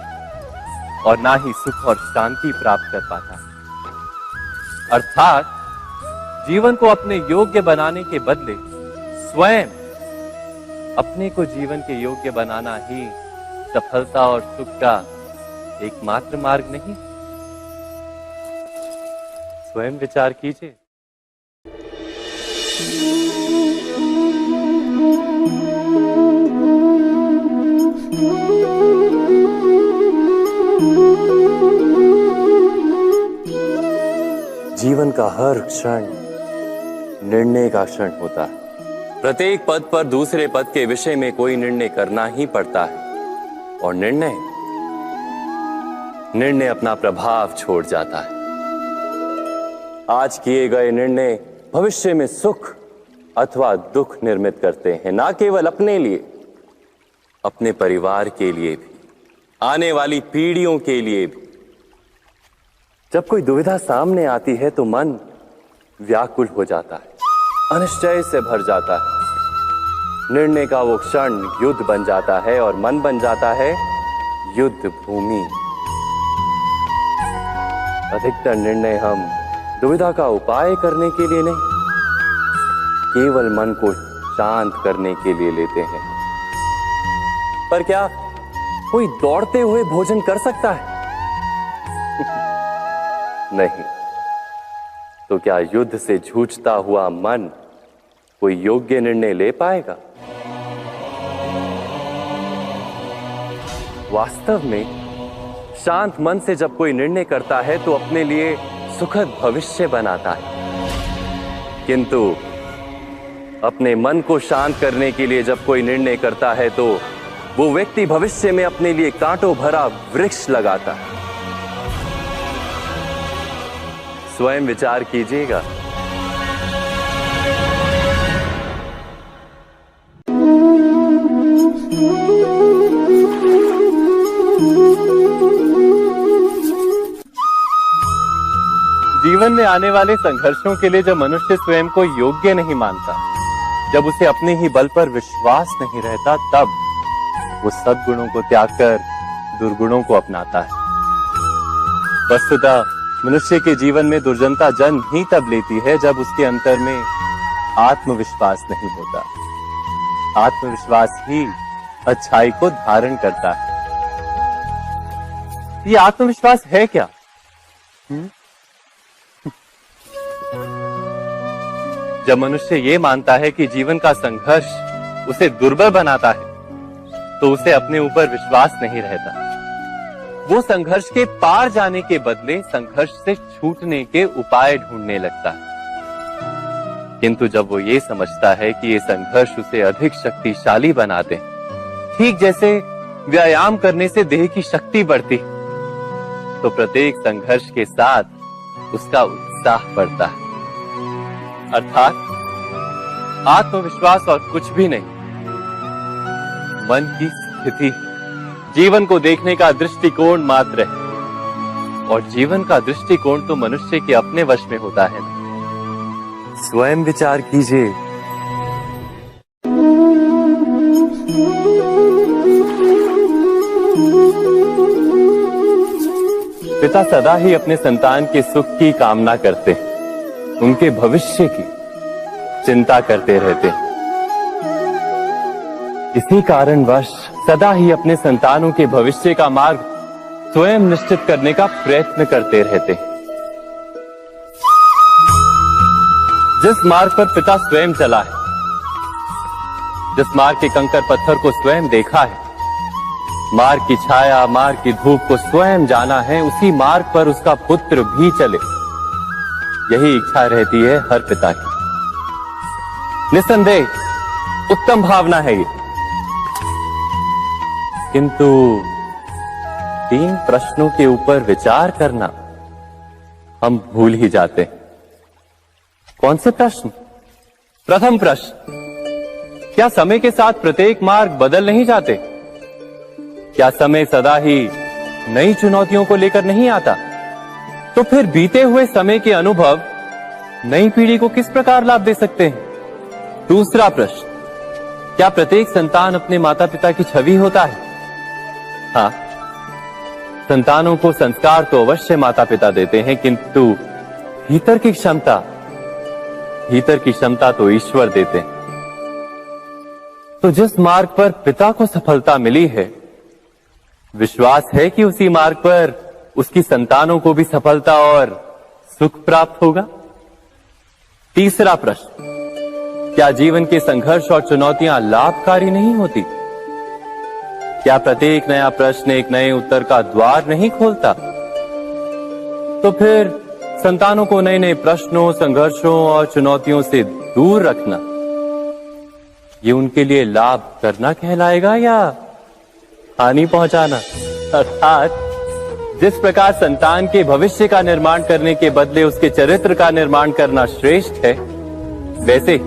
और ना ही सुख और शांति प्राप्त कर पाता। अर्थात जीवन को अपने योग्य बनाने के बदले स्वयं अपने को जीवन के योग्य बनाना ही सफलता और सुख का एकमात्र मार्ग नहीं? स्वयं विचार कीजिए। जीवन का हर क्षण निर्णय का क्षण होता है। प्रत्येक पद पर दूसरे पद के विषय में कोई निर्णय करना ही पड़ता है और निर्णय अपना प्रभाव छोड़ जाता है। आज किए गए निर्णय भविष्य में सुख अथवा दुख निर्मित करते हैं, ना केवल अपने लिए, अपने परिवार के लिए भी, आने वाली पीढ़ियों के लिए भी। जब कोई दुविधा सामने आती है तो मन व्याकुल हो जाता है, अनिश्चय से भर जाता है। निर्णय का वो क्षण युद्ध बन जाता है और मन बन जाता है युद्ध भूमि। अधिकतर निर्णय हम दुविधा का उपाय करने के लिए नहीं, केवल मन को शांत करने के लिए लेते हैं। पर क्या कोई दौड़ते हुए भोजन कर सकता है? नहीं। तो क्या युद्ध से जूझता हुआ मन कोई योग्य निर्णय ले पाएगा? वास्तव में शांत मन से जब कोई निर्णय करता है तो अपने लिए सुखद भविष्य बनाता है, किंतु अपने मन को शांत करने के लिए जब कोई निर्णय करता है तो वो व्यक्ति भविष्य में अपने लिए कांटों भरा वृक्ष लगाता है। स्वयं विचार कीजिएगा। जीवन में आने वाले संघर्षों के लिए जब मनुष्य स्वयं को योग्य नहीं मानता, जब उसे अपने ही बल पर विश्वास नहीं रहता, तब वो सद्गुणों को त्याग कर दुर्गुणों को अपनाता है। वस्तुतः मनुष्य के जीवन में दुर्जनता जन्म ही तब लेती है जब उसके अंतर में आत्मविश्वास नहीं होता। आत्मविश्वास ही अच्छाई को धारण करता है। ये आत्मविश्वास है क्या? जब मनुष्य ये मानता है कि जीवन का संघर्ष उसे दुर्बल बनाता है, तो उसे अपने ऊपर विश्वास नहीं रहता। वो संघर्ष के पार जाने के बदले संघर्ष से छूटने के उपाय ढूंढने लगता है। किंतु जब वो ये समझता है कि ये संघर्ष उसे अधिक शक्तिशाली बनाते हैं, ठीक जैसे व्यायाम करने से देह की शक्ति बढ़ती, तो प्रत्येक संघर्ष के साथ उसका उत्साह बढ़ता है। अर्थात आत्मविश्वास और कुछ भी नहीं, मन की स्थिति, जीवन को देखने का दृष्टिकोण मात्र है। और जीवन का दृष्टिकोण तो मनुष्य के अपने वश में होता है। स्वयं विचार कीजिए। पिता सदा ही अपने संतान के सुख की कामना करते हैं, उनके भविष्य की चिंता करते रहते हैं। इसी कारणवश सदा ही अपने संतानों के भविष्य का मार्ग स्वयं निश्चित करने का प्रयत्न करते रहते हैं। जिस मार्ग पर पिता स्वयं चला है, जिस मार्ग के कंकर पत्थर को स्वयं देखा है, मार्ग की छाया, मार्ग की धूप को स्वयं जाना है, उसी मार्ग पर उसका पुत्र भी चले, यही इच्छा रहती है हर पिता की। निस्संदेह उत्तम भावना है ये। किंतु 3 प्रश्नों के ऊपर विचार करना हम भूल ही जाते हैं। कौन से प्रश्न? प्रथम प्रश्न, क्या समय के साथ प्रत्येक मार्ग बदल नहीं जाते? क्या समय सदा ही नई चुनौतियों को लेकर नहीं आता? तो फिर बीते हुए समय के अनुभव नई पीढ़ी को किस प्रकार लाभ दे सकते हैं? दूसरा प्रश्न, क्या प्रत्येक संतान अपने माता पिता की छवि होता है? हाँ, संतानों को संस्कार तो अवश्य माता पिता देते हैं, किंतु भीतर की क्षमता तो ईश्वर देते हैं। तो जिस मार्ग पर पिता को सफलता मिली है, विश्वास है कि उसी मार्ग पर उसकी संतानों को भी सफलता और सुख प्राप्त होगा। तीसरा प्रश्न, क्या जीवन के संघर्ष और चुनौतियां लाभकारी नहीं होती? क्या प्रत्येक नया प्रश्न एक नए उत्तर का द्वार नहीं खोलता? तो फिर संतानों को नए नए प्रश्नों, संघर्षों और चुनौतियों से दूर रखना, ये उनके लिए लाभ करना कहलाएगा या हानि पहुंचाना? अर्थात जिस प्रकार संतान के भविष्य का निर्माण करने के बदले उसके चरित्र का निर्माण करना श्रेष्ठ है, वैसे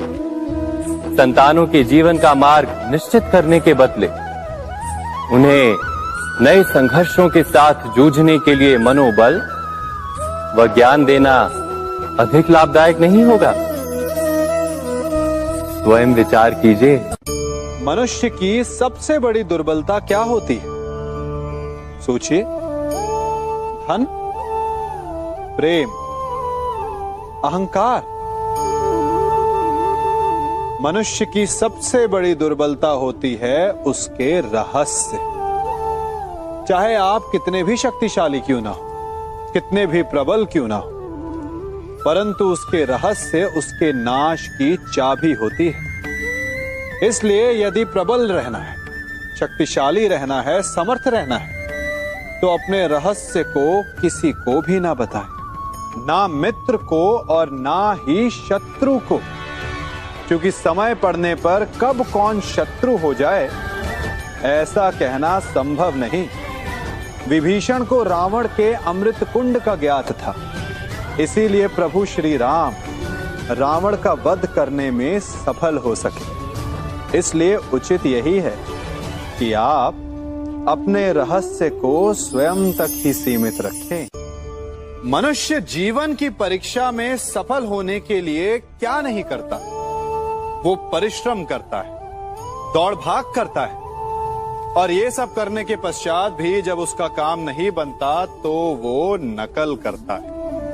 संतानों के जीवन का मार्ग निश्चित करने के बदले उन्हें नए संघर्षों के साथ जूझने के लिए मनोबल व ज्ञान देना अधिक लाभदायक नहीं होगा? स्वयं विचार कीजिए। मनुष्य की सबसे बड़ी दुर्बलता क्या होती है? सोचिए। धन, प्रेम, अहंकार। मनुष्य की सबसे बड़ी दुर्बलता होती है उसके रहस्य। चाहे आप कितने भी शक्तिशाली क्यों ना हो, कितने भी प्रबल क्यों ना हो, परंतु उसके रहस्य उसके नाश की चाबी होती है। इसलिए यदि प्रबल रहना है, शक्तिशाली रहना है, समर्थ रहना है, तो अपने रहस्य को किसी को भी ना बताएं, ना मित्र को और ना ही शत्रु को, क्योंकि समय पड़ने पर कब कौन शत्रु हो जाए ऐसा कहना संभव नहीं। विभीषण को रावण के अमृत कुंड का ज्ञात था, इसीलिए प्रभु श्री राम रावण का वध करने में सफल हो सके। इसलिए उचित यही है कि आप अपने रहस्य को स्वयं तक ही सीमित रखें। मनुष्य जीवन की परीक्षा में सफल होने के लिए क्या नहीं करता? वो परिश्रम करता है, दौड़ भाग करता है, और ये सब करने के पश्चात भी जब उसका काम नहीं बनता तो वो नकल करता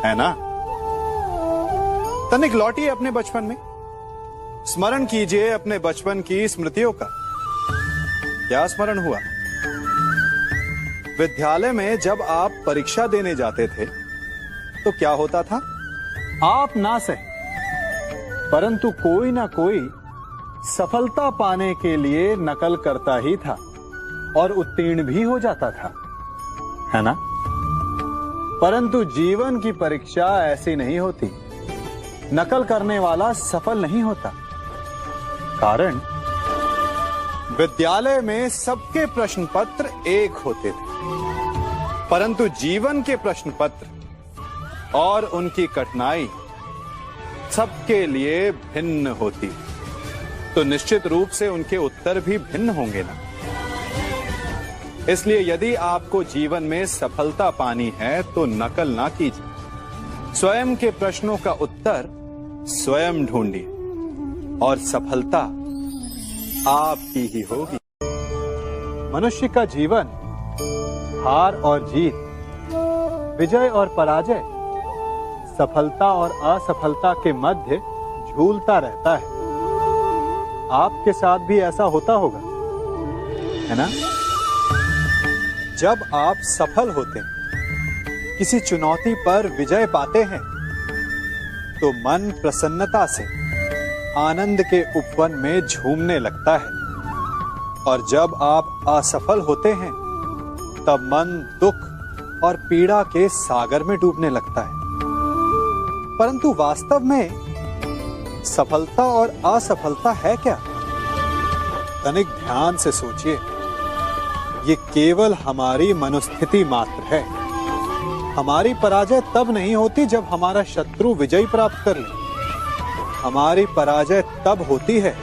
है ना? तनिक लौटिए अपने बचपन में, स्मरण कीजिए अपने बचपन की स्मृतियों का। क्या स्मरण हुआ? विद्यालय में जब आप परीक्षा देने जाते थे तो क्या होता था? आप ना सही, परंतु कोई ना कोई सफलता पाने के लिए नकल करता ही था और उत्तीर्ण भी हो जाता था, है ना? परंतु जीवन की परीक्षा ऐसी नहीं होती। नकल करने वाला सफल नहीं होता। कारण विद्यालय में सबके प्रश्न पत्र एक होते थे, परंतु जीवन के प्रश्न पत्र और उनकी कठिनाई सबके लिए भिन्न होती, तो निश्चित रूप से उनके उत्तर भी भिन्न होंगे ना। इसलिए यदि आपको जीवन में सफलता पानी है तो नकल ना कीजिए, स्वयं के प्रश्नों का उत्तर स्वयं ढूंढिए और सफलता आपकी ही होगी। मनुष्य का जीवन हार और जीत, विजय और पराजय, सफलता और असफलता के मध्य झूलता रहता है। आपके साथ भी ऐसा होता होगा, है ना? जब आप सफल होते हैं, किसी चुनौती पर विजय पाते हैं, तो मन प्रसन्नता से आनंद के उपवन में झूमने लगता है, और जब आप असफल होते हैं तब मन दुख और पीड़ा के सागर में डूबने लगता है। परंतु वास्तव में सफलता और असफलता है क्या? तनिक ध्यान से सोचिए। ये केवल हमारी मनोस्थिति मात्र है। हमारी पराजय तब नहीं होती जब हमारा शत्रु विजय प्राप्त कर ले। हमारी पराजय तब होती है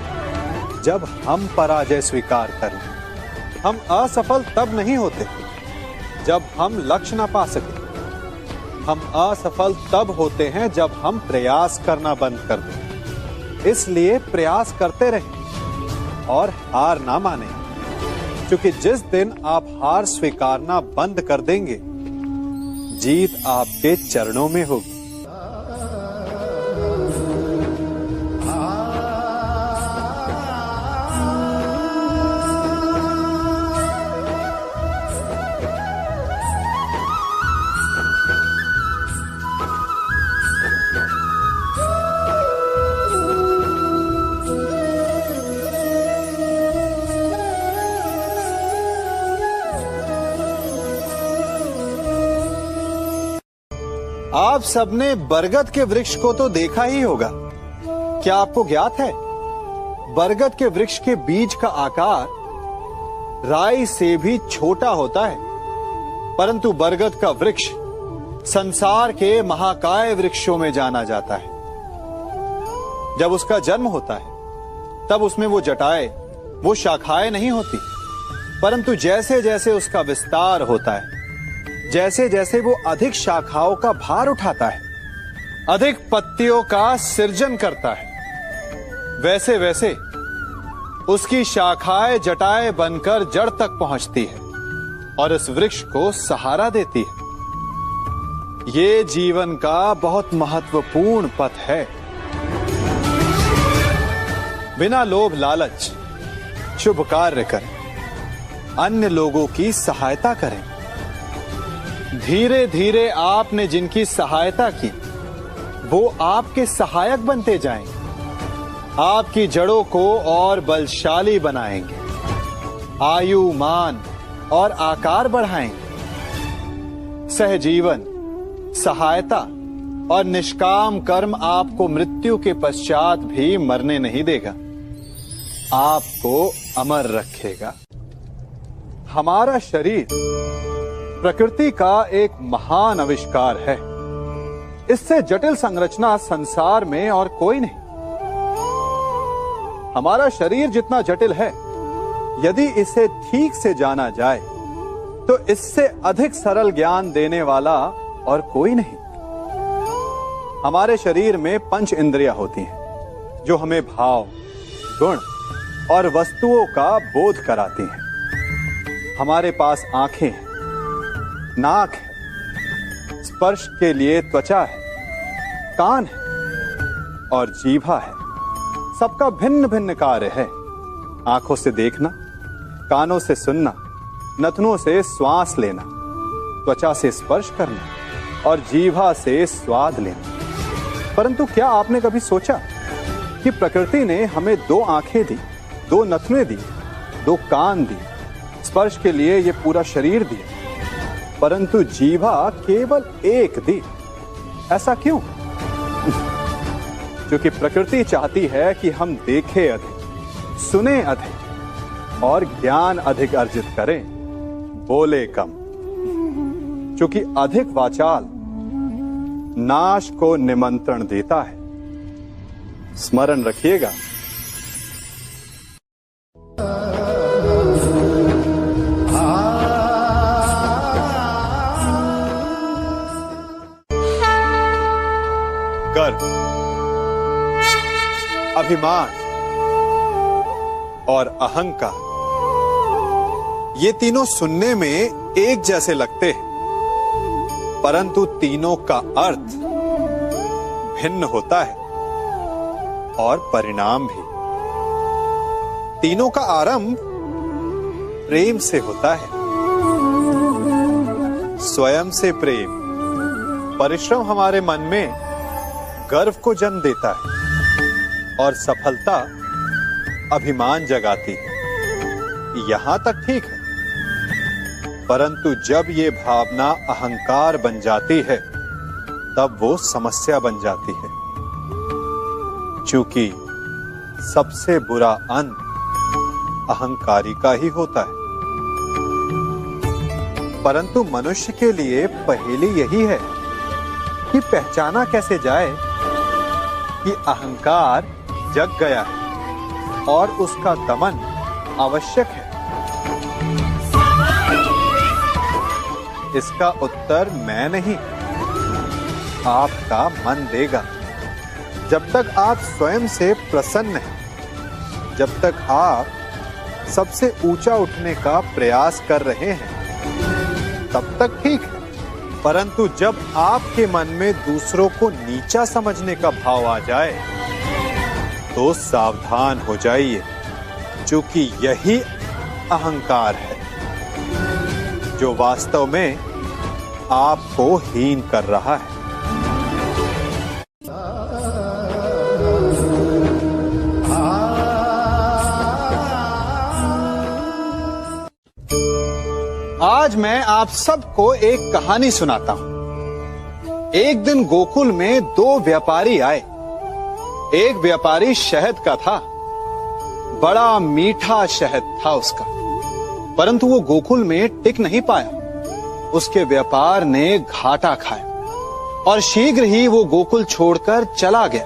जब हम पराजय स्वीकार कर लें। हम असफल तब नहीं होते जब हम लक्ष्य ना पा सके। हम असफल तब होते हैं जब हम प्रयास करना बंद कर दें। इसलिए प्रयास करते रहें और हार ना माने, क्योंकि जिस दिन आप हार स्वीकारना बंद कर देंगे, जीत आपके चरणों में होगी। आप सबने बरगद के वृक्ष को तो देखा ही होगा। क्या आपको ज्ञात है, बरगद के वृक्ष के बीज का आकार राई से भी छोटा होता है, परंतु बरगद का वृक्ष संसार के महाकाय वृक्षों में जाना जाता है। जब उसका जन्म होता है तब उसमें वो जटाएं, वो शाखाएं नहीं होती, परंतु जैसे जैसे उसका विस्तार होता है, जैसे जैसे वो अधिक शाखाओं का भार उठाता है, अधिक पत्तियों का सृजन करता है, वैसे वैसे उसकी शाखाएं जटाएं बनकर जड़ तक पहुंचती है और इस वृक्ष को सहारा देती है। ये जीवन का बहुत महत्वपूर्ण पथ है। बिना लोभ लालच शुभ कार्य करें, अन्य लोगों की सहायता करें। धीरे धीरे आपने जिनकी सहायता की वो आपके सहायक बनते जाएंगे, आपकी जड़ों को और बलशाली बनाएंगे, आयु मान और आकार बढ़ाएंगे। सहजीवन, सहायता और निष्काम कर्म आपको मृत्यु के पश्चात भी मरने नहीं देगा, आपको अमर रखेगा। हमारा शरीर प्रकृति का एक महान आविष्कार है। इससे जटिल संरचना संसार में और कोई नहीं। हमारा शरीर जितना जटिल है, यदि इसे ठीक से जाना जाए तो इससे अधिक सरल ज्ञान देने वाला और कोई नहीं। हमारे शरीर में 5 इंद्रियां होती हैं जो हमें भाव, गुण और वस्तुओं का बोध कराती हैं। हमारे पास आंखें हैं, नाक है, स्पर्श के लिए त्वचा है, कान है और जीभा है। सबका भिन्न भिन्न कार्य है। आंखों से देखना, कानों से सुनना, नथनों से श्वास लेना, त्वचा से स्पर्श करना और जीभा से स्वाद लेना। परंतु क्या आपने कभी सोचा कि प्रकृति ने हमें 2 आंखें दी, 2 नथने दी, 2 कान दी, स्पर्श के लिए ये पूरा शरीर दिया, परंतु जीभा केवल 1 दी? ऐसा क्यों? क्योंकि प्रकृति चाहती है कि हम देखें अधिक, सुने अधिक और ज्ञान अधिक अर्जित करें, बोले कम। क्योंकि अधिक वाचाल नाश को निमंत्रण देता है। स्मरण रखिएगा। गर्व, अभिमान और अहंकार, ये तीनों सुनने में एक जैसे लगते हैं, परंतु तीनों का अर्थ भिन्न होता है और परिणाम भी। तीनों का आरंभ प्रेम से होता है। स्वयं से प्रेम, परिश्रम हमारे मन में गर्व को जन्म देता है और सफलता अभिमान जगाती है। यहां तक ठीक है, परंतु जब ये भावना अहंकार बन जाती है तब वो समस्या बन जाती है। क्योंकि सबसे बुरा अंत अहंकारी का ही होता है। परंतु मनुष्य के लिए पहेली यही है कि पहचाना कैसे जाए कि अहंकार जग गया है और उसका दमन आवश्यक है। इसका उत्तर मैं नहीं, आपका मन देगा। जब तक आप स्वयं से प्रसन्न हैं, जब तक आप सबसे ऊंचा उठने का प्रयास कर रहे हैं, तब तक ठीक है। परंतु जब आपके मन में दूसरों को नीचा समझने का भाव आ जाए तो सावधान हो जाइए, क्योंकि यही अहंकार है जो वास्तव में आपको हीन कर रहा है। आज मैं आप सबको एक कहानी सुनाता हूं। एक दिन गोकुल में 2 व्यापारी आए। एक व्यापारी शहद का था, बड़ा मीठा शहद था उसका, परंतु वो गोकुल में टिक नहीं पाया। उसके व्यापार ने घाटा खाया और शीघ्र ही वो गोकुल छोड़कर चला गया।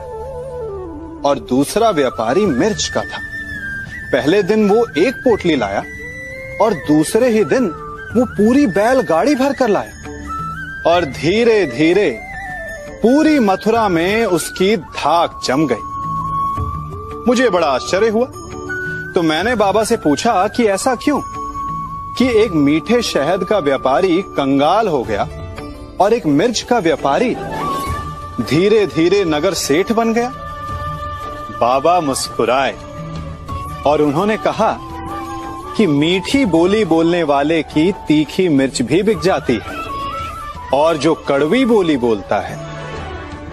और दूसरा व्यापारी मिर्च का था। पहले दिन वो 1 पोटली लाया और दूसरे ही दिन वो पूरी बैलगाड़ी भर कर लाया। और धीरे धीरे पूरी मथुरा में उसकी धाक जम गई। मुझे बड़ा आश्चर्य हुआ, तो मैंने बाबा से पूछा कि ऐसा क्यों कि एक मीठे शहद का व्यापारी कंगाल हो गया और एक मिर्च का व्यापारी धीरे धीरे नगर सेठ बन गया। बाबा मुस्कुराए और उन्होंने कहा कि मीठी बोली बोलने वाले की तीखी मिर्च भी बिक जाती है और जो कड़वी बोली बोलता है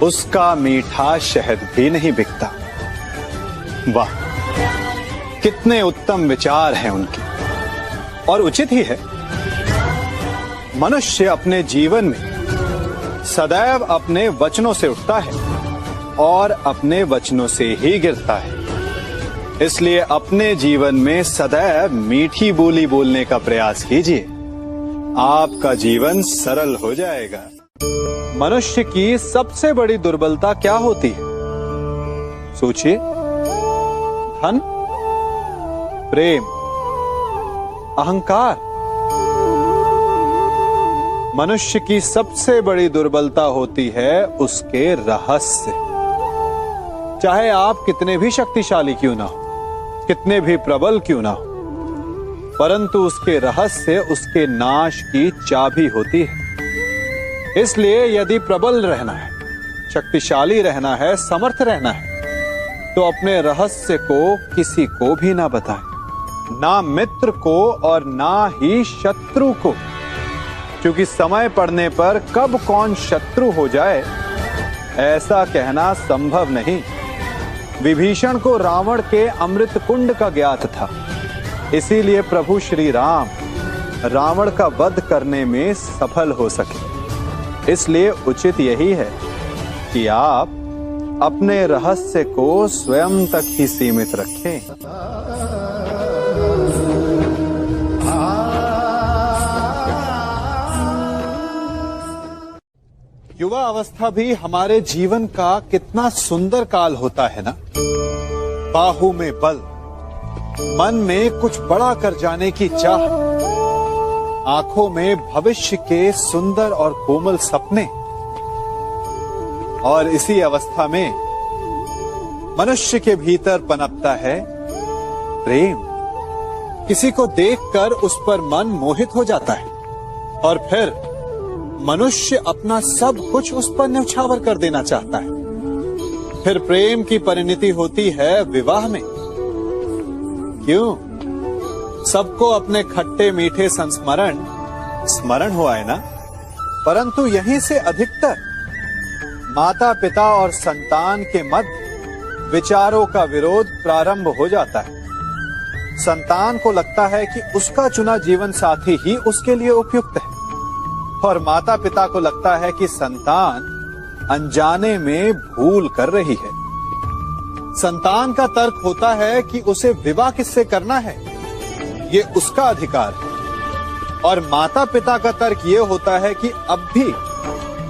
उसका मीठा शहद भी नहीं बिकता। वाह, कितने उत्तम विचार हैं उनके, और उचित ही है। मनुष्य अपने जीवन में सदैव अपने वचनों से उठता है और अपने वचनों से ही गिरता है। इसलिए अपने जीवन में सदैव मीठी बोली बोलने का प्रयास कीजिए, आपका जीवन सरल हो जाएगा। मनुष्य की सबसे बड़ी दुर्बलता क्या होती है? सोचिए। धन, प्रेम, अहंकार। मनुष्य की सबसे बड़ी दुर्बलता होती है उसके रहस्य। चाहे आप कितने भी शक्तिशाली क्यों ना हो, कितने भी प्रबल क्यों ना हो, परंतु उसके रहस्य उसके नाश की चाबी होती है। इसलिए यदि प्रबल रहना है, शक्तिशाली रहना है, समर्थ रहना है, तो अपने रहस्य को किसी को भी ना बताएं, ना मित्र को और ना ही शत्रु को, क्योंकि समय पड़ने पर कब कौन शत्रु हो जाए ऐसा कहना संभव नहीं। विभीषण को रावण के अमृत कुंड का ज्ञात था, इसीलिए प्रभु श्री राम रावण का वध करने में सफल हो सके। इसलिए उचित यही है कि आप अपने रहस्य को स्वयं तक ही सीमित रखें। युवा अवस्था भी हमारे जीवन का कितना सुंदर काल होता है ना। बाहु में बल, मन में कुछ बड़ा कर जाने की चाह, आंखों में भविष्य के सुंदर और कोमल सपने। और इसी अवस्था में मनुष्य के भीतर पनपता है प्रेम। किसी को देखकर उस पर मन मोहित हो जाता है और फिर मनुष्य अपना सब कुछ उस पर न्यौछावर कर देना चाहता है। फिर प्रेम की परिणति होती है विवाह में। क्यों? सबको अपने खट्टे मीठे संस्मरण स्मरण हुआ है ना, परंतु यहीं से अधिकतर माता पिता और संतान के मध्य विचारों का विरोध प्रारंभ हो जाता है। संतान को लगता है कि उसका चुना जीवन साथी ही उसके लिए उपयुक्त है, और माता पिता को लगता है कि संतान अनजाने में भूल कर रही है। संतान का तर्क होता है कि उसे विवाह किससे करना है, ये उसका अधिकार है, और माता पिता का तर्क ये होता है कि अब भी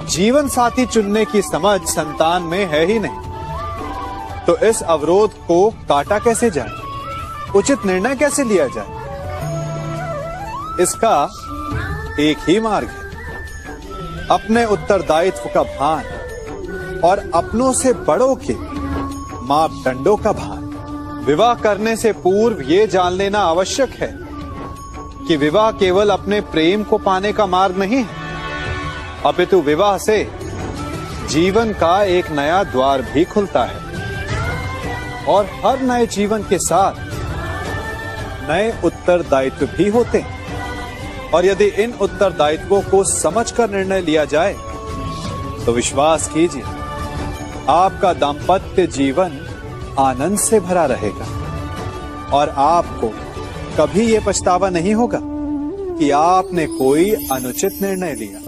जीवन साथी चुनने की समझ संतान में है ही नहीं। तो इस अवरोध को काटा कैसे जाए, उचित निर्णय कैसे लिया जाए? इसका एक ही मार्ग है, अपने उत्तरदायित्व का भान और अपनों से बड़ों के मापदंडों का भान। विवाह करने से पूर्व ये जान लेना आवश्यक है कि विवाह केवल अपने प्रेम को पाने का मार्ग नहीं है, अपितु विवाह से जीवन का एक नया द्वार भी खुलता है, और हर नए जीवन के साथ नए उत्तरदायित्व भी होते हैं। और यदि इन उत्तरदायित्वों को समझकर निर्णय लिया जाए तो विश्वास कीजिए आपका दाम्पत्य जीवन आनंद से भरा रहेगा, और आपको कभी ये पछतावा नहीं होगा कि आपने कोई अनुचित निर्णय लिया।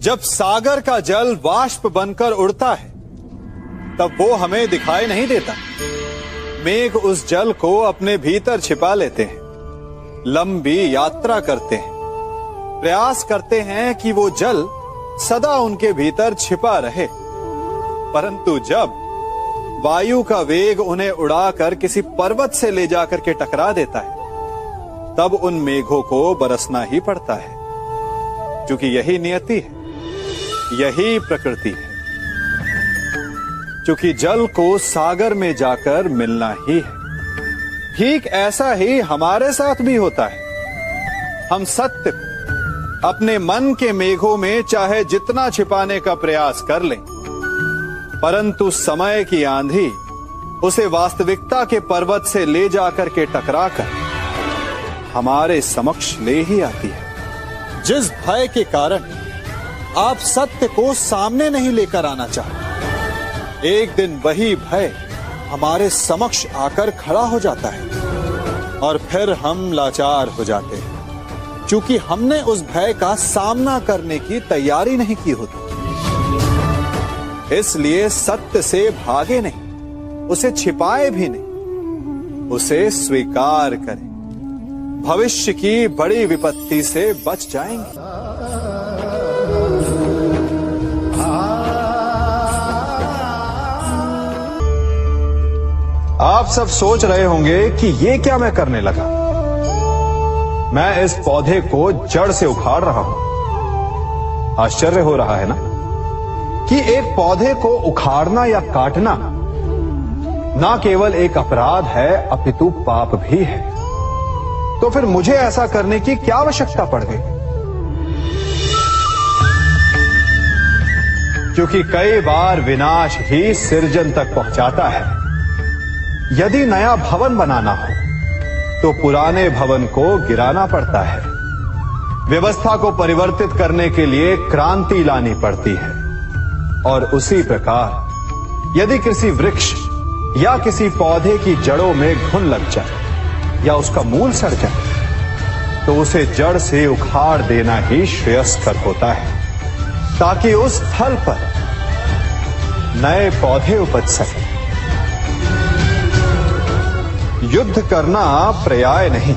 जब सागर का जल वाष्प बनकर उड़ता है तब वो हमें दिखाई नहीं देता। मेघ उस जल को अपने भीतर छिपा लेते हैं, लंबी यात्रा करते हैं, प्रयास करते हैं कि वो जल सदा उनके भीतर छिपा रहे। परंतु जब वायु का वेग उन्हें उड़ाकर किसी पर्वत से ले जाकर के टकरा देता है तब उन मेघों को बरसना ही पड़ता है, क्योंकि यही नियति है, यही प्रकृति है। क्योंकि जल को सागर में जाकर मिलना ही है। ठीक ऐसा ही हमारे साथ भी होता है। हम सत्य को अपने मन के मेघों में चाहे जितना छिपाने का प्रयास कर लें, परंतु समय की आंधी उसे वास्तविकता के पर्वत से ले जाकर के टकराकर हमारे समक्ष ले ही आती है। जिस भय के कारण आप सत्य को सामने नहीं लेकर आना चाहते, एक दिन वही भय हमारे समक्ष आकर खड़ा हो जाता है और फिर हम लाचार हो जाते हैं, क्योंकि हमने उस भय का सामना करने की तैयारी नहीं की होती। इसलिए सत्य से भागे नहीं, उसे छिपाए भी नहीं, उसे स्वीकार करें। भविष्य की बड़ी विपत्ति से बच जाएंगे। आप सब सोच रहे होंगे कि ये क्या मैं करने लगा। मैं इस पौधे को जड़ से उखाड़ रहा हूं। आश्चर्य हो रहा है ना कि एक पौधे को उखाड़ना या काटना ना केवल एक अपराध है, अपितु पाप भी है। तो फिर मुझे ऐसा करने की क्या आवश्यकता पड़ गई? क्योंकि कई बार विनाश ही सृजन तक पहुंचाता है। यदि नया भवन बनाना हो तो पुराने भवन को गिराना पड़ता है। व्यवस्था को परिवर्तित करने के लिए क्रांति लानी पड़ती है। और उसी प्रकार यदि किसी वृक्ष या किसी पौधे की जड़ों में घुन लग जाए या उसका मूल सड़ जाए, तो उसे जड़ से उखाड़ देना ही श्रेयस्कर होता है, ताकि उस स्थल पर नए पौधे उपज सके। युद्ध करना पर्याय नहीं,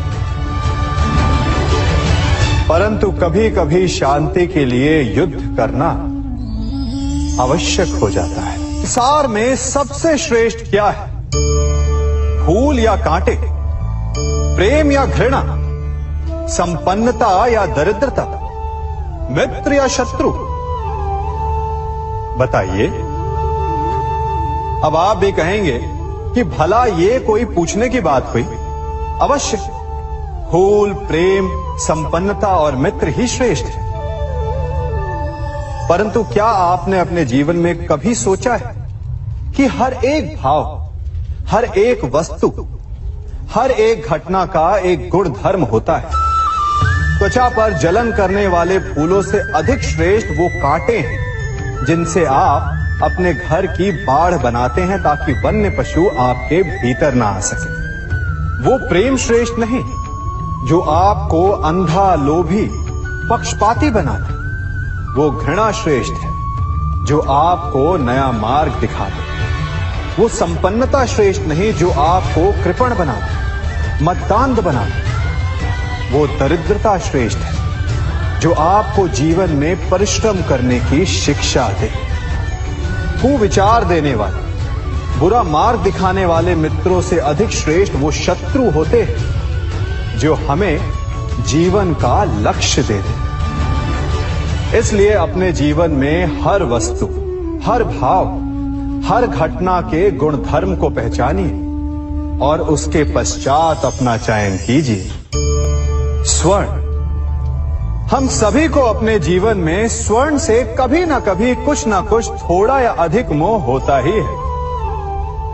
परंतु कभी कभी शांति के लिए युद्ध करना आवश्यक हो जाता है। संसार में सबसे श्रेष्ठ क्या है? फूल या कांटे, प्रेम या घृणा, संपन्नता या दरिद्रता, मित्र या शत्रु? बताइए। अब आप भी कहेंगे कि भला ये कोई पूछने की बात हुई? अवश्य, फूल, प्रेम, संपन्नता और मित्र ही श्रेष्ठ है। परंतु क्या आपने अपने जीवन में कभी सोचा है कि हर एक भाव, हर एक वस्तु, हर एक घटना का एक गुण धर्म होता है? त्वचा पर जलन करने वाले फूलों से अधिक श्रेष्ठ वो कांटे हैं जिनसे आप अपने घर की बाढ़ बनाते हैं, ताकि वन्य पशु आपके भीतर ना आ सके। वो प्रेम श्रेष्ठ नहीं जो आपको अंधा, लोभी, पक्षपाती बनाता। वो घृणा श्रेष्ठ है जो आपको नया मार्ग दिखाते। वो संपन्नता श्रेष्ठ नहीं जो आपको कृपण बनाते, मद्दांध बनाते। वो दरिद्रता श्रेष्ठ है जो आपको जीवन में परिश्रम करने की शिक्षा दे। कुविचार देने वाले, बुरा मार्ग दिखाने वाले मित्रों से अधिक श्रेष्ठ वो शत्रु होते हैं जो हमें जीवन का लक्ष्य दे दे। इसलिए अपने जीवन में हर वस्तु, हर भाव, हर घटना के गुण धर्म को पहचानिए और उसके पश्चात अपना चयन कीजिए। स्वर्ण। हम सभी को अपने जीवन में स्वर्ण से कभी ना कभी कुछ ना कुछ थोड़ा या अधिक मोह होता ही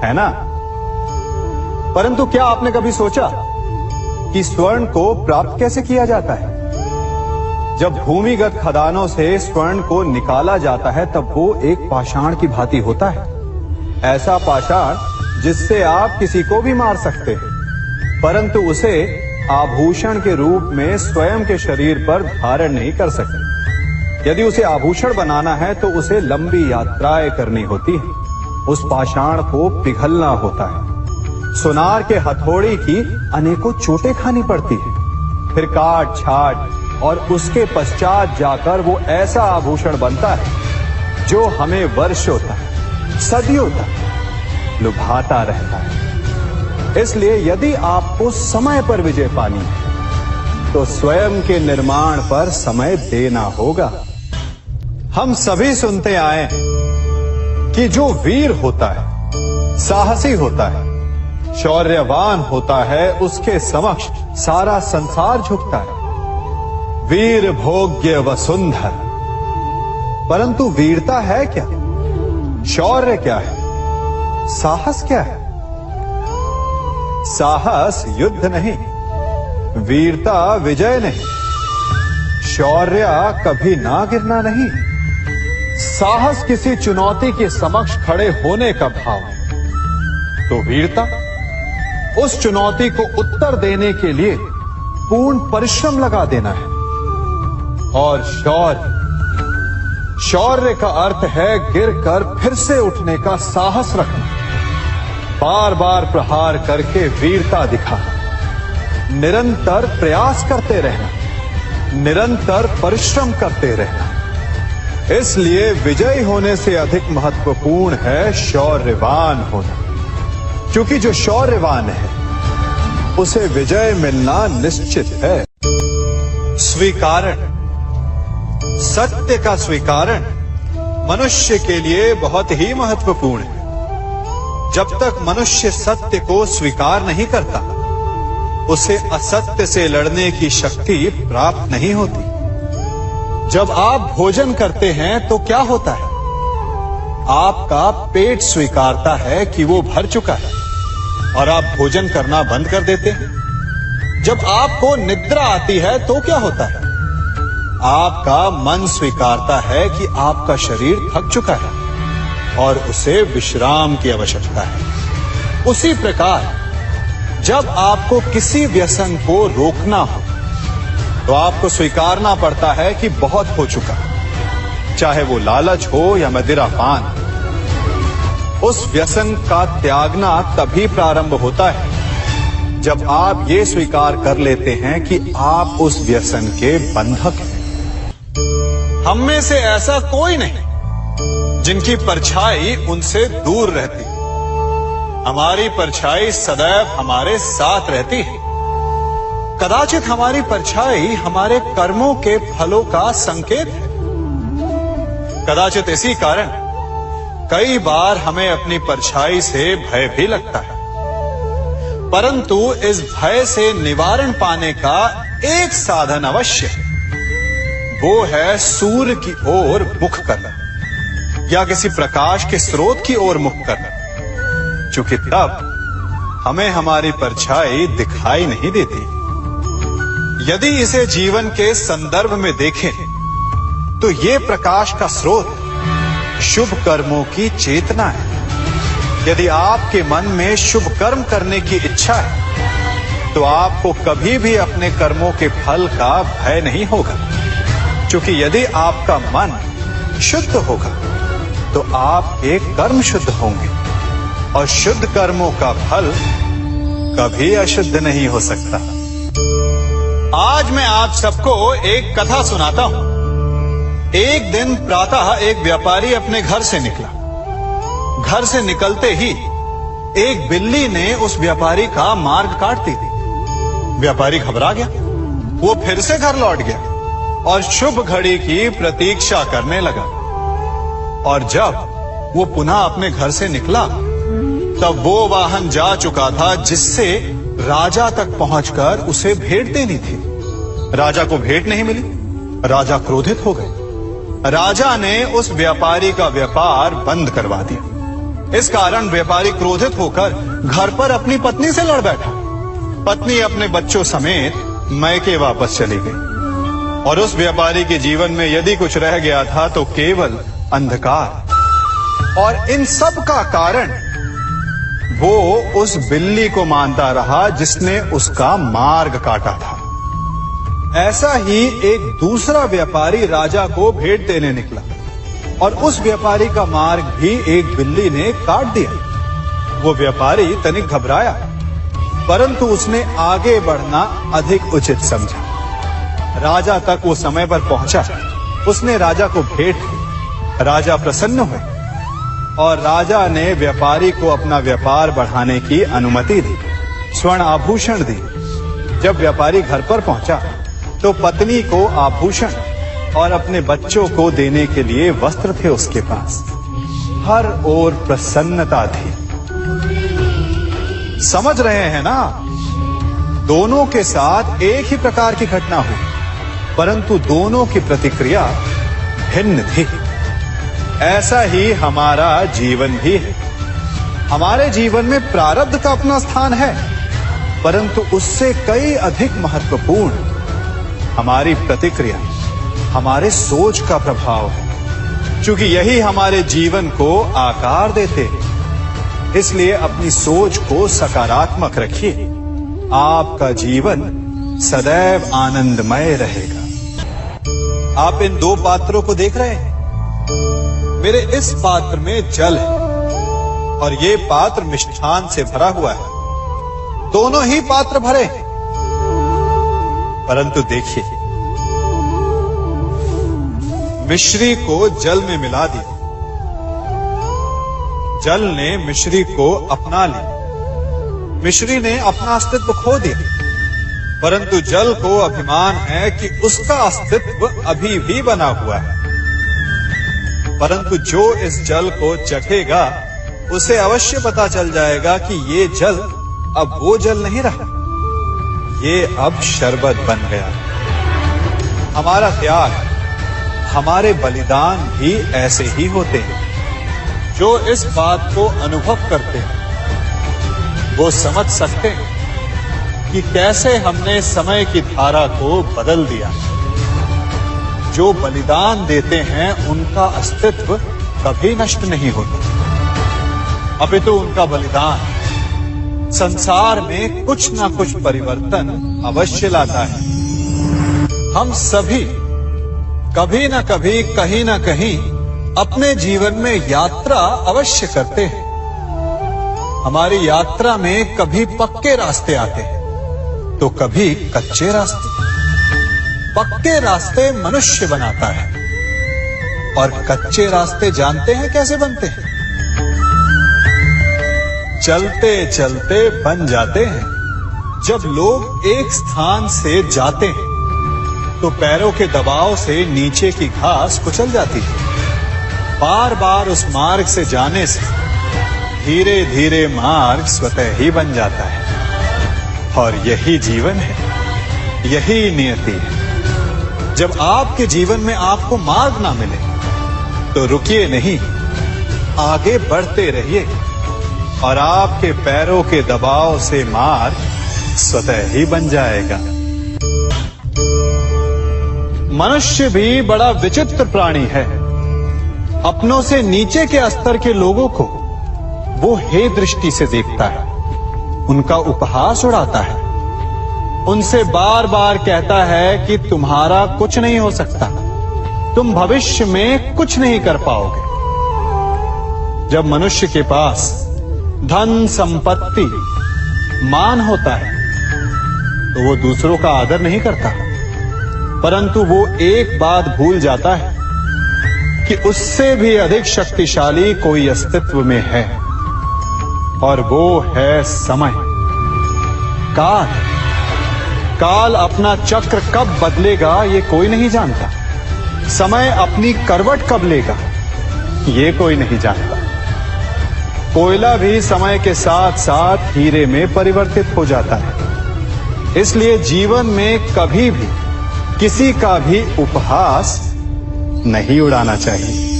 है ना? परंतु क्या आपने कभी सोचा कि स्वर्ण को प्राप्त कैसे किया जाता है? जब भूमिगत खदानों से स्वर्ण को निकाला जाता है तब वो एक पाषाण की भांति होता है। ऐसा पाषाण जिससे आप किसी को भी मार सकते हैं, परंतु उसे आभूषण के रूप में स्वयं के शरीर पर धारण नहीं कर सकते। यदि उसे आभूषण बनाना है तो उसे लंबी यात्राएं करनी होती है। उस पाषाण को पिघलना होता है। सोनार के हथौड़ी की अनेकों चोटें खानी पड़ती है, फिर काट छाट, और उसके पश्चात जाकर वो ऐसा आभूषण बनता है जो हमें वर्षों तक, सदियों तक लुभाता रहता है। इसलिए यदि आपको समय पर विजय पानी है तो स्वयं के निर्माण पर समय देना होगा। हम सभी सुनते आए हैं कि जो वीर होता है, साहसी होता है, शौर्यवान होता है, उसके समक्ष सारा संसार झुकता है। वीर भोग्य वसुंधर। परंतु वीरता है क्या? शौर्य क्या है? साहस क्या है? साहस युद्ध नहीं, वीरता विजय नहीं, शौर्य कभी ना गिरना नहीं। साहस किसी चुनौती के समक्ष खड़े होने का भाव है, तो वीरता उस चुनौती को उत्तर देने के लिए पूर्ण परिश्रम लगा देना है। और शौर्य का अर्थ है गिरकर फिर से उठने का साहस रखना, बार बार प्रहार करके वीरता दिखाना, निरंतर प्रयास करते रहना, निरंतर परिश्रम करते रहना। इसलिए विजयी होने से अधिक महत्वपूर्ण है शौर्यवान होना, क्योंकि जो शौर्यवान है उसे विजय मिलना निश्चित है। स्वीकारण, सत्य का स्वीकारण मनुष्य के लिए बहुत ही महत्वपूर्ण है। जब तक मनुष्य सत्य को स्वीकार नहीं करता, उसे असत्य से लड़ने की शक्ति प्राप्त नहीं होती। जब आप भोजन करते हैं तो क्या होता है? आपका पेट स्वीकारता है कि वो भर चुका है और आप भोजन करना बंद कर देते हैं। जब आपको निद्रा आती है तो क्या होता है? आपका मन स्वीकारता है कि आपका शरीर थक चुका है और उसे विश्राम की आवश्यकता है। उसी प्रकार जब आपको किसी व्यसन को रोकना हो तो आपको स्वीकारना पड़ता है कि बहुत हो चुका, चाहे वो लालच हो या मदिरापान। उस व्यसन का त्यागना तभी प्रारंभ होता है जब आप ये स्वीकार कर लेते हैं कि आप उस व्यसन के बंधक हैं। हम में से ऐसा कोई नहीं जिनकी परछाई उनसे दूर रहती। हमारी परछाई सदैव हमारे साथ रहती है। कदाचित हमारी परछाई हमारे कर्मों के फलों का संकेत है। कदाचित इसी कारण कई बार हमें अपनी परछाई से भय भी लगता है, परंतु इस भय से निवारण पाने का एक साधन अवश्य है। वो है सूर्य की ओर मुख करना या किसी प्रकाश के स्रोत की ओर मुख करना, क्योंकि तब हमें हमारी परछाई दिखाई नहीं देती। यदि इसे जीवन के संदर्भ में देखें तो ये प्रकाश का स्रोत शुभ कर्मों की चेतना है। यदि आपके मन में शुभ कर्म करने की इच्छा है तो आपको कभी भी अपने कर्मों के फल का भय नहीं होगा, क्योंकि यदि आपका मन शुद्ध होगा तो आपके कर्म शुद्ध होंगे और शुद्ध कर्मों का फल कभी अशुद्ध नहीं हो सकता। आज मैं आप सबको एक कथा सुनाता हूं। एक दिन प्रातः एक व्यापारी अपने घर से निकला। घर से निकलते ही एक बिल्ली ने उस व्यापारी का मार्ग काट दी। व्यापारी घबरा गया। वो फिर से घर लौट गया और शुभ घड़ी की प्रतीक्षा करने लगा। और जब वो पुनः अपने घर से निकला तब वो वाहन जा चुका था जिससे राजा तक पहुंचकर उसे भेंट देनी थी। राजा को भेंट नहीं मिली। राजा क्रोधित हो गए। राजा ने उस व्यापारी का व्यापार बंद करवा दिया। इस कारण व्यापारी क्रोधित होकर घर पर अपनी पत्नी से लड़ बैठा। पत्नी अपने बच्चों समेत मैके वापस चली गई और उस व्यापारी के जीवन में यदि कुछ रह गया था तो केवल अंधकार। और इन सब का कारण वो उस बिल्ली को मानता रहा जिसने उसका मार्ग काटा था। ऐसा ही एक दूसरा व्यापारी राजा को भेंट देने निकला और उस व्यापारी का मार्ग भी एक बिल्ली ने काट दिया। वो व्यापारी तनिक घबराया, परंतु उसने आगे बढ़ना अधिक उचित समझा। राजा तक वो समय पर पहुंचा। उसने राजा को भेंट की। राजा प्रसन्न हुए और राजा ने व्यापारी को अपना व्यापार बढ़ाने की अनुमति दी, स्वर्ण आभूषण दी। जब व्यापारी घर पर पहुंचा तो पत्नी को आभूषण और अपने बच्चों को देने के लिए वस्त्र थे उसके पास। हर ओर प्रसन्नता थी। समझ रहे हैं ना, दोनों के साथ एक ही प्रकार की घटना हुई, परंतु दोनों की प्रतिक्रिया भिन्न थी। ऐसा ही हमारा जीवन भी है। हमारे जीवन में प्रारब्ध का अपना स्थान है, परंतु उससे कई अधिक महत्वपूर्ण हमारी प्रतिक्रिया, हमारे सोच का प्रभाव है। क्योंकि यही हमारे जीवन को आकार देते हैं। इसलिए अपनी सोच को सकारात्मक रखिए। आपका जीवन सदैव आनंदमय रहेगा। आप इन दो पात्रों को देख रहे हैं। मेरे इस पात्र में जल है और ये पात्र मिष्ठान से भरा हुआ है। दोनों ही पात्र भरे हैं, परंतु देखिए, मिश्री को जल में मिला दिया। जल ने मिश्री को अपना लिया। मिश्री ने अपना अस्तित्व खो दिया, परंतु जल को अभिमान है कि उसका अस्तित्व अभी भी बना हुआ है। परंतु जो इस जल को चखेगा उसे अवश्य पता चल जाएगा कि ये जल अब वो जल नहीं रहा, ये अब शरबत बन गया। हमारा त्याग, हमारे बलिदान भी ऐसे ही होते हैं। जो इस बात को अनुभव करते हैं वो समझ सकते हैं कि कैसे हमने समय की धारा को बदल दिया। जो बलिदान देते हैं उनका अस्तित्व कभी नष्ट नहीं होता, अपितु उनका बलिदान संसार में कुछ ना कुछ परिवर्तन अवश्य लाता है। हम सभी कभी ना कभी, कहीं ना कहीं अपने जीवन में यात्रा अवश्य करते हैं। हमारी यात्रा में कभी पक्के रास्ते आते हैं तो कभी कच्चे रास्ते। पक्के रास्ते मनुष्य बनाता है और कच्चे रास्ते जानते हैं कैसे बनते हैं? चलते चलते बन जाते हैं। जब लोग एक स्थान से जाते हैं तो पैरों के दबाव से नीचे की घास कुचल जाती है। बार बार उस मार्ग से जाने से धीरे धीरे मार्ग स्वतः ही बन जाता है। और यही जीवन है, यही नियति है। जब आपके जीवन में आपको मार्ग ना मिले तो रुकिए नहीं, आगे बढ़ते रहिए और आपके पैरों के दबाव से मार्ग स्वतः ही बन जाएगा। मनुष्य भी बड़ा विचित्र प्राणी है। अपनों से नीचे के स्तर के लोगों को वो हे दृष्टि से देखता है, उनका उपहास उड़ाता है, उनसे बार बार कहता है कि तुम्हारा कुछ नहीं हो सकता, तुम भविष्य में कुछ नहीं कर पाओगे। जब मनुष्य के पास धन, संपत्ति, मान होता है तो वो दूसरों का आदर नहीं करता, परंतु वो एक बात भूल जाता है कि उससे भी अधिक शक्तिशाली कोई अस्तित्व में है, और वो है समय। काल। काल अपना चक्र कब बदलेगा ये कोई नहीं जानता। समय अपनी करवट कब लेगा ये कोई नहीं जानता। कोयला भी समय के साथ साथ हीरे में परिवर्तित हो जाता है। इसलिए जीवन में कभी भी किसी का भी उपहास नहीं उड़ाना चाहिए।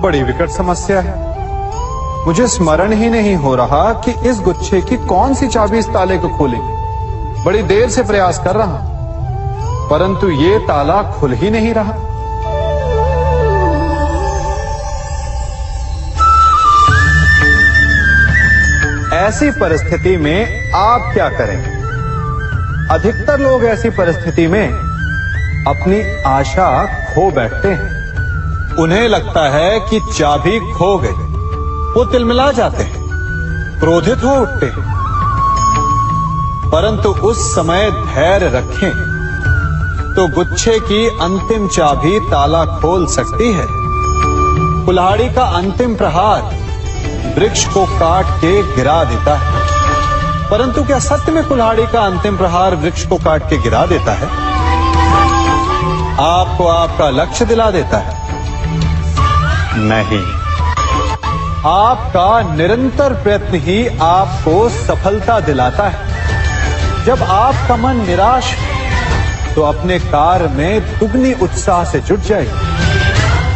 बड़ी विकट समस्या है। मुझे स्मरण ही नहीं हो रहा कि इस गुच्छे की कौन सी चाबी इस ताले को खोलेगी। बड़ी देर से प्रयास कर रहा हूं, परंतु ये ताला खुल ही नहीं रहा। ऐसी परिस्थिति में आप क्या करें? अधिकतर लोग ऐसी परिस्थिति में अपनी आशा खो बैठते हैं। उन्हें लगता है कि चाबी खो गई। वो तिलमिला जाते हैं, क्रोधित हो उठते हैं। परंतु उस समय धैर्य रखें तो गुच्छे की अंतिम चाबी ताला खोल सकती है। कुल्हाड़ी का अंतिम प्रहार वृक्ष को काट के गिरा देता है। परंतु क्या सत्य में कुल्हाड़ी का अंतिम प्रहार वृक्ष को काट के गिरा देता है? आपको आपका लक्ष्य दिला देता है? नहीं, आपका निरंतर प्रयत्न ही आपको सफलता दिलाता है। जब आपका मन निराश है तो अपने कार्य में दुगनी उत्साह से जुट जाइए,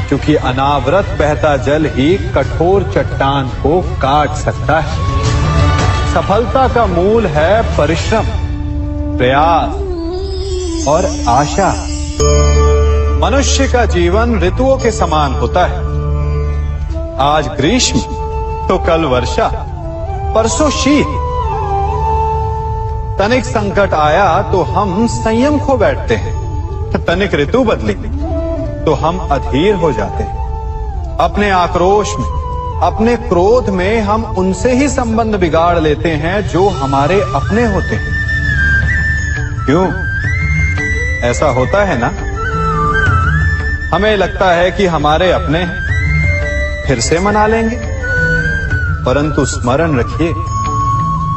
क्योंकि अनावरत बहता जल ही कठोर चट्टान को काट सकता है। सफलता का मूल है परिश्रम, प्रयास और आशा। मनुष्य का जीवन ऋतुओं के समान होता है। आज ग्रीष्म तो कल वर्षा, परसों शीत। तनिक संकट आया तो हम संयम खो बैठते हैं, तनिक ऋतु बदली तो हम अधीर हो जाते हैं। अपने आक्रोश में, अपने क्रोध में हम उनसे ही संबंध बिगाड़ लेते हैं जो हमारे अपने होते हैं। क्यों ऐसा होता है ना? हमें लगता है कि हमारे अपने फिर से मना लेंगे, परंतु स्मरण रखिए,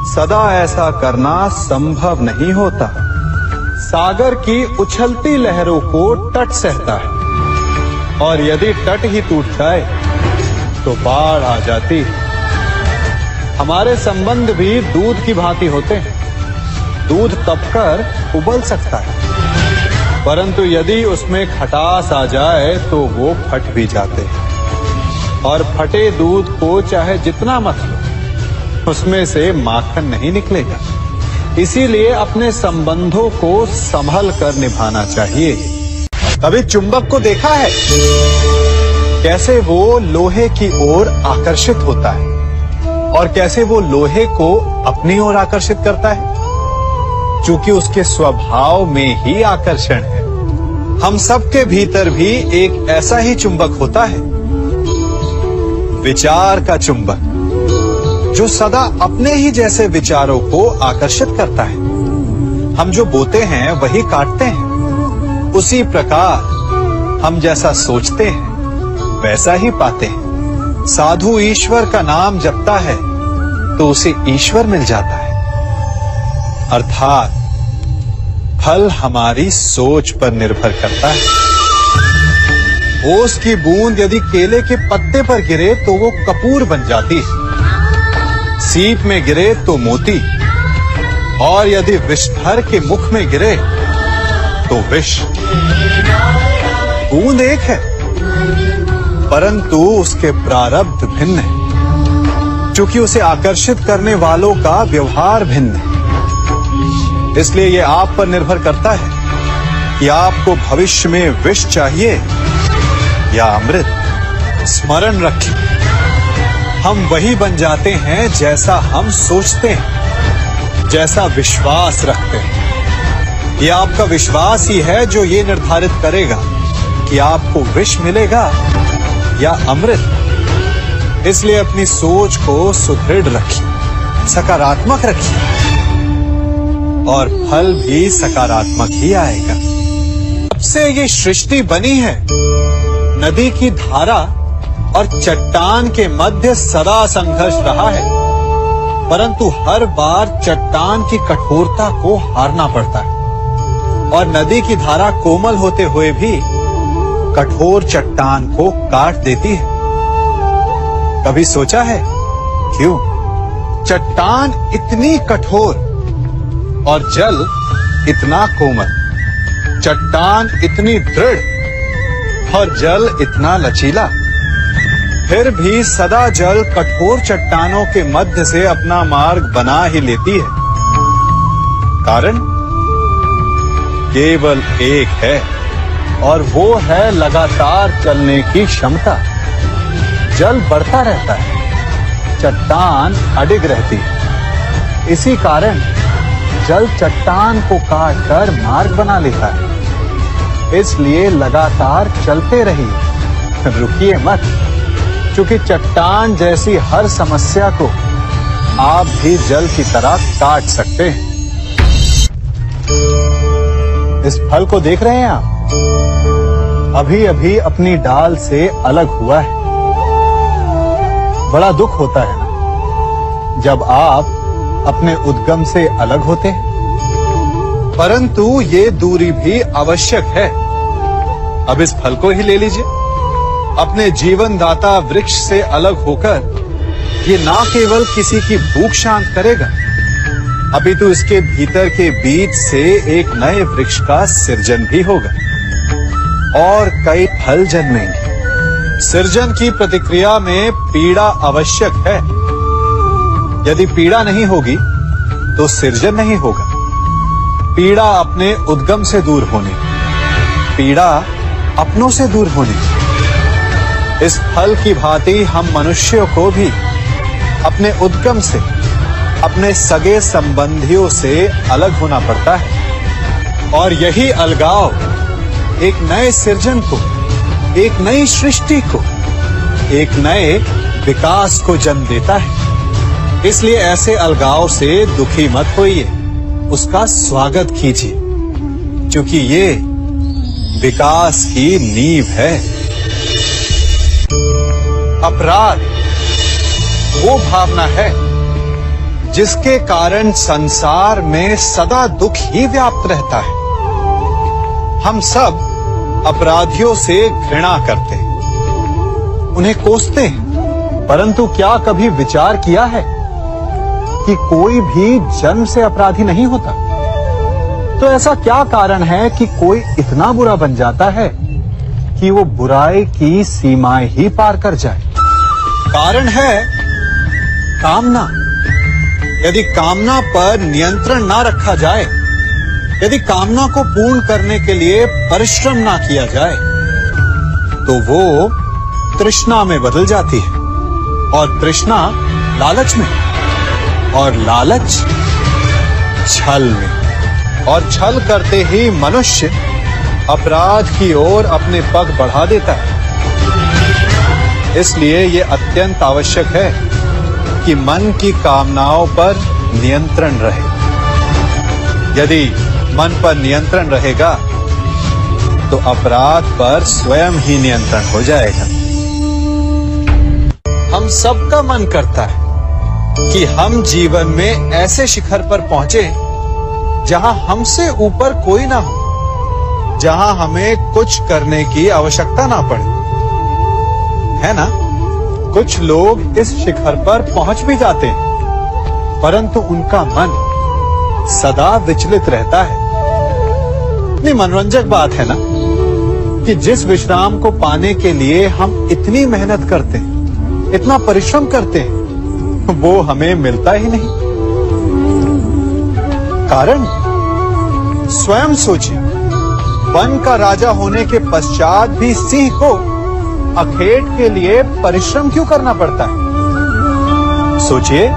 सदा ऐसा करना संभव नहीं होता। सागर की उछलती लहरों को तट सहता है, और यदि तट ही टूट जाए तो बाढ़ आ जाती है। हमारे संबंध भी दूध की भांति होते हैं। दूध तपकर उबल सकता है, परंतु यदि उसमें खटास आ जाए तो वो फट भी जाते हैं। और फटे दूध को चाहे जितना मत लो, उसमें से माखन नहीं निकलेगा। इसीलिए अपने संबंधों को संभल कर निभाना चाहिए। कभी चुंबक को देखा है कैसे वो लोहे की ओर आकर्षित होता है, और कैसे वो लोहे को अपनी ओर आकर्षित करता है? क्योंकि उसके स्वभाव में ही आकर्षण है। हम सबके भीतर भी एक ऐसा ही चुंबक होता है, विचार का चुंबक, जो सदा अपने ही जैसे विचारों को आकर्षित करता है। हम जो बोते हैं वही काटते हैं। उसी प्रकार हम जैसा सोचते हैं वैसा ही पाते हैं। साधु ईश्वर का नाम जपता है तो उसे ईश्वर मिल जाता है। अर्थात फल हमारी सोच पर निर्भर करता है। ओस की बूंद यदि केले के पत्ते पर गिरे तो वो कपूर बन जाती है। सीप में गिरे तो मोती, और यदि विषधर के मुख में गिरे तो विष। बूंद एक है, परंतु उसके प्रारब्ध भिन्न है, क्योंकि उसे आकर्षित करने वालों का व्यवहार भिन्न है। इसलिए यह आप पर निर्भर करता है कि आपको भविष्य में विष चाहिए या अमृत। स्मरण रखिए, हम वही बन जाते हैं जैसा हम सोचते हैं, जैसा विश्वास रखते हैं। यह आपका विश्वास ही है जो ये निर्धारित करेगा कि आपको विष मिलेगा या अमृत। इसलिए अपनी सोच को सुदृढ़ रखिए, सकारात्मक रखिए, और फल भी सकारात्मक ही आएगा। जब से ये सृष्टि बनी है, नदी की धारा और चट्टान के मध्य सदा संघर्ष रहा है, परंतु हर बार चट्टान की कठोरता को हारना पड़ता है, और नदी की धारा कोमल होते हुए भी कठोर चट्टान को काट देती है। कभी सोचा है क्यों? चट्टान इतनी कठोर और जल इतना कोमल, चट्टान इतनी दृढ़ और जल इतना लचीला, फिर भी सदा जल कठोर चट्टानों के मध्य से अपना मार्ग बना ही लेती है। कारण केवल एक है, और वो है लगातार चलने की क्षमता। जल बढ़ता रहता है, चट्टान अडिग रहती है। इसी कारण जल चट्टान को काटकर मार्ग बना लेता है। इसलिए लगातार चलते रहिए, रुकिए मत, क्योंकि चट्टान जैसी हर समस्या को आप भी जल की तरह काट सकते हैं। इस फल को देख रहे हैं आप? अभी अभी अपनी डाल से अलग हुआ है। बड़ा दुख होता है ना, जब आप अपने उद्गम से अलग होते हैं, परंतु ये दूरी भी आवश्यक है। अब इस फल को ही ले लीजिए। अपने जीवनदाता वृक्ष से अलग होकर ये ना केवल किसी की भूख शांत करेगा, अपितु इसके भीतर के बीज से एक नए वृक्ष का सृजन भी होगा और कई फल जन्मेंगे। सृजन की प्रतिक्रिया में पीड़ा आवश्यक है। यदि पीड़ा नहीं होगी तो सृजन नहीं होगा। पीड़ा अपने उद्गम से दूर होने, पीड़ा अपनों से दूर होने। इस फल की भांति हम मनुष्यों को भी अपने उद्गम से, अपने सगे संबंधियों से अलग होना पड़ता है और यही अलगाव एक नए सृजन को, एक नई सृष्टि को, एक नए विकास को जन्म देता है। इसलिए ऐसे अलगाव से दुखी मत होइए, उसका स्वागत कीजिए, क्योंकि ये विकास की नींव है। अपराध वो भावना है जिसके कारण संसार में सदा दुख ही व्याप्त रहता है। हम सब अपराधियों से घृणा करते हैं, उन्हें कोसते हैं, परंतु क्या कभी विचार किया है कि कोई भी जन्म से अपराधी नहीं होता? तो ऐसा क्या कारण है कि कोई इतना बुरा बन जाता है कि वो बुराई की सीमाएं ही पार कर जाए? कारण है कामना। यदि कामना पर नियंत्रण ना रखा जाए, यदि कामना को पूर्ण करने के लिए परिश्रम ना किया जाए, तो वो तृष्णा में बदल जाती है और तृष्णा लालच में, और लालच छल में, और छल करते ही मनुष्य अपराध की ओर अपने पग बढ़ा देता है। इसलिए ये अत्यंत आवश्यक है कि मन की कामनाओं पर नियंत्रण रहे। यदि मन पर नियंत्रण रहेगा तो अपराध पर स्वयं ही नियंत्रण हो जाएगा। हम सबका मन करता है कि हम जीवन में ऐसे शिखर पर पहुंचे जहां हमसे ऊपर कोई ना हो, जहां हमें कुछ करने की आवश्यकता ना पड़े, है ना? कुछ लोग इस शिखर पर पहुंच भी जाते हैं, परंतु उनका मन सदा विचलित रहता है। इतनी मनोरंजक बात है ना कि जिस विश्राम को पाने के लिए हम इतनी मेहनत करते हैं, इतना परिश्रम करते हैं, वो हमें मिलता ही नहीं। कारण स्वयं सोचिए, वन का राजा होने के पश्चात भी सिंह को अखेट के लिए परिश्रम क्यों करना पड़ता है? सोचिए।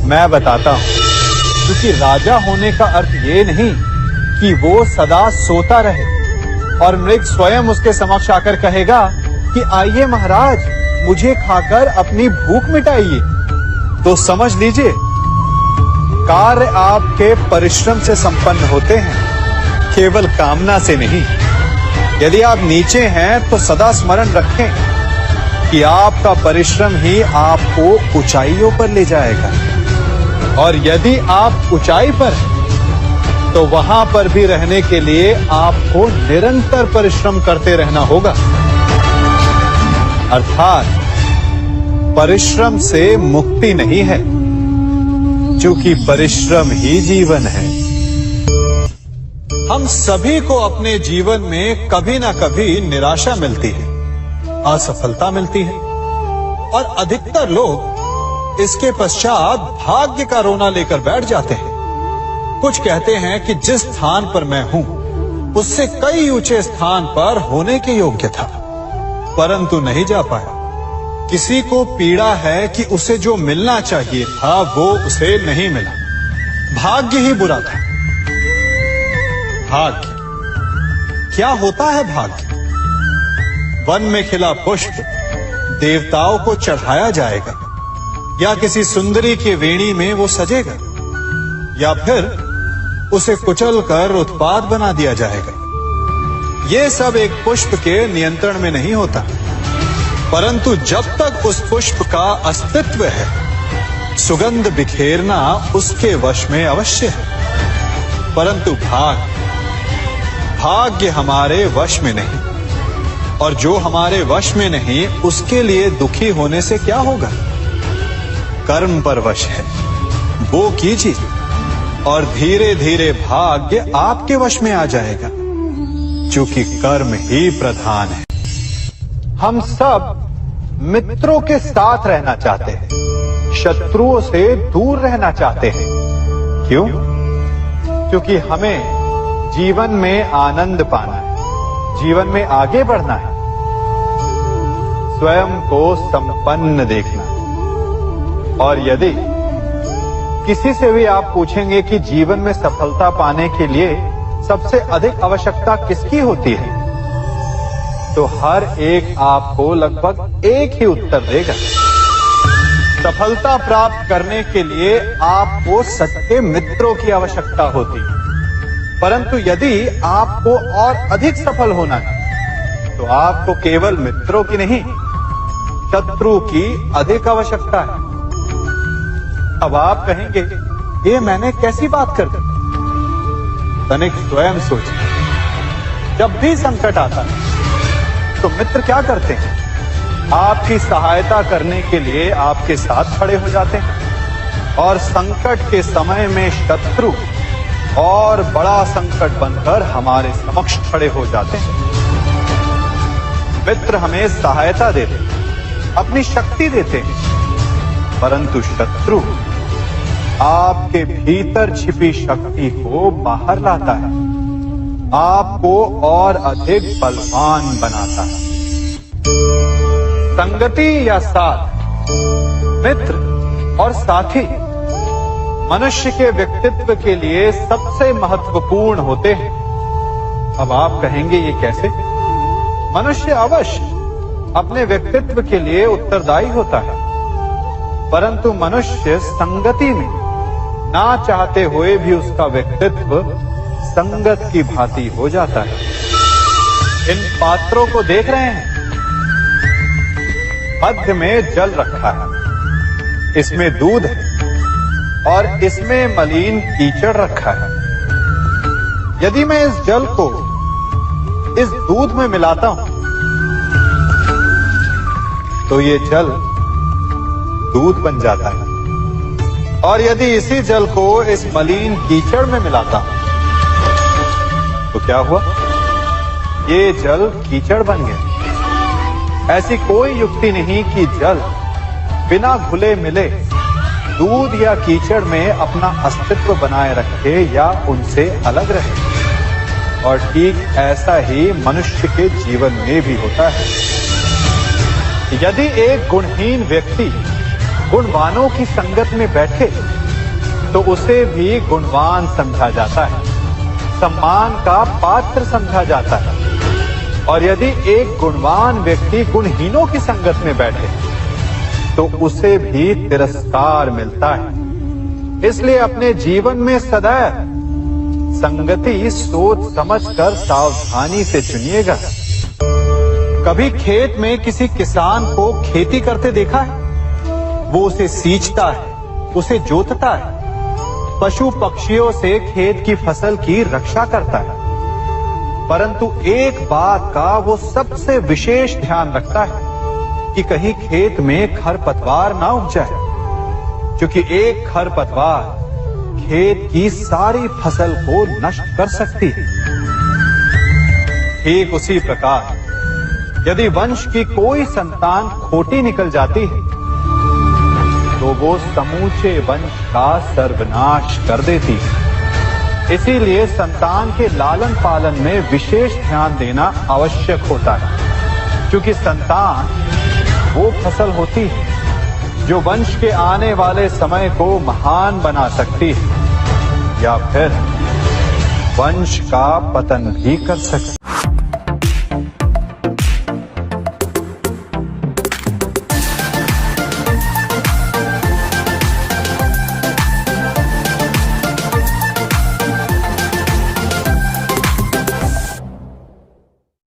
मैं बताता हूं, क्योंकि राजा होने का अर्थ ये नहीं कि वो सदा सोता रहे और मृग स्वयं उसके समक्ष आकर कहेगा कि आइए महाराज, मुझे खाकर अपनी भूख मिटाइए। तो समझ लीजिए, कार्य आपके परिश्रम से संपन्न होते हैं, केवल कामना से नहीं। यदि आप नीचे हैं तो सदा स्मरण रखें कि आपका परिश्रम ही आपको ऊंचाइयों पर ले जाएगा, और यदि आप ऊंचाई पर हैं तो वहां पर भी रहने के लिए आपको निरंतर परिश्रम करते रहना होगा। अर्थात परिश्रम से मुक्ति नहीं है, क्योंकि परिश्रम ही जीवन है। हम सभी को अपने जीवन में कभी ना कभी निराशा मिलती है, असफलता मिलती है, और अधिकतर लोग इसके पश्चात भाग्य का रोना लेकर बैठ जाते हैं। कुछ कहते हैं कि जिस स्थान पर मैं हूं उससे कई ऊंचे स्थान पर होने के योग्य था, परंतु नहीं जा पाया। किसी को पीड़ा है कि उसे जो मिलना चाहिए था वो उसे नहीं मिला। भाग्य ही बुरा था। भाग्य क्या होता है? भाग्य वन में खिला पुष्प देवताओं को चढ़ाया जाएगा, या किसी सुंदरी की वेणी में वो सजेगा, या फिर उसे कुचलकर उत्पाद बना दिया जाएगा। ये सब एक पुष्प के नियंत्रण में नहीं होता, परंतु जब तक उस पुष्प का अस्तित्व है सुगंध बिखेरना उसके वश में अवश्य है, परंतु भाग्य हमारे वश में नहीं। और जो हमारे वश में नहीं, उसके लिए दुखी होने से क्या होगा? कर्म पर वश है, वो कीजिए और धीरे धीरे भाग्य आपके वश में आ जाएगा, क्योंकि कर्म ही प्रधान है। हम सब मित्रों के साथ रहना चाहते हैं, शत्रुओं से दूर रहना चाहते हैं। क्यों? क्योंकि हमें जीवन में आनंद पाना है, जीवन में आगे बढ़ना है, स्वयं को संपन्न देखना है। और यदि किसी से भी आप पूछेंगे कि जीवन में सफलता पाने के लिए सबसे अधिक आवश्यकता किसकी होती है, तो हर एक आपको लगभग एक ही उत्तर देगा। सफलता प्राप्त करने के लिए आपको सच्चे मित्रों की आवश्यकता होती है। परंतु यदि आपको और अधिक सफल होना है, तो आपको केवल मित्रों की नहीं, शत्रु की अधिक आवश्यकता है। अब आप कहेंगे, ये मैंने कैसी बात कर दी? तनिक स्वयं सोचिए। जब भी संकट आता है तो मित्र क्या करते हैं? आपकी सहायता करने के लिए आपके साथ खड़े हो जाते हैं, और संकट के समय में शत्रु और बड़ा संकट बनकर हमारे समक्ष खड़े हो जाते हैं। मित्र हमें सहायता देते हैं, अपनी शक्ति देते हैं, परंतु शत्रु आपके भीतर छिपी शक्ति को बाहर लाता है, आपको और अधिक बलवान बनाता है। संगति या साथ, मित्र और साथी मनुष्य के व्यक्तित्व के लिए सबसे महत्वपूर्ण होते हैं। अब आप कहेंगे, ये कैसे? मनुष्य अवश्य अपने व्यक्तित्व के लिए उत्तरदायी होता है, परंतु मनुष्य संगति में ना चाहते हुए भी उसका व्यक्तित्व संगत की भांति हो जाता है। इन पात्रों को देख रहे हैं, मध्य में जल रखा है, इसमें दूध है और इसमें मलिन कीचड़ रखा है। यदि मैं इस जल को इस दूध में मिलाता हूं, तो ये जल दूध बन जाता है, और यदि इसी जल को इस मलिन कीचड़ में मिलाता हूं, तो क्या हुआ? ये जल कीचड़ बन गया। ऐसी कोई युक्ति नहीं कि जल बिना घुले मिले दूध या कीचड़ में अपना अस्तित्व बनाए रखे या उनसे अलग रहे। और ठीक ऐसा ही मनुष्य के जीवन में भी होता है। यदि एक गुणहीन व्यक्ति गुणवानों की संगत में बैठे, तो उसे भी गुणवान समझा जाता है, सम्मान का पात्र समझा जाता है। और यदि एक गुणवान व्यक्ति गुणहीनों की संगत में बैठे, तो उसे भी तिरस्कार मिलता है। इसलिए अपने जीवन में सदैव संगति सोच समझकर सावधानी से चुनिएगा। कभी खेत में किसी किसान को खेती करते देखा है? वो उसे सींचता है, उसे जोतता है, पशु पक्षियों से खेत की फसल की रक्षा करता है, परंतु एक बात का वो सबसे विशेष ध्यान रखता है कि कहीं खेत में खरपतवार ना उग जाए, क्योंकि एक खरपतवार खेत की सारी फसल को नष्ट कर सकती है। ठीक उसी प्रकार यदि वंश की कोई संतान खोटी निकल जाती है, तो वो समूचे वंश का सर्वनाश कर देती है। इसीलिए संतान के लालन पालन में विशेष ध्यान देना आवश्यक होता है, क्योंकि संतान वो फसल होती है जो वंश के आने वाले समय को महान बना सकती है, या फिर वंश का पतन भी कर सकती है।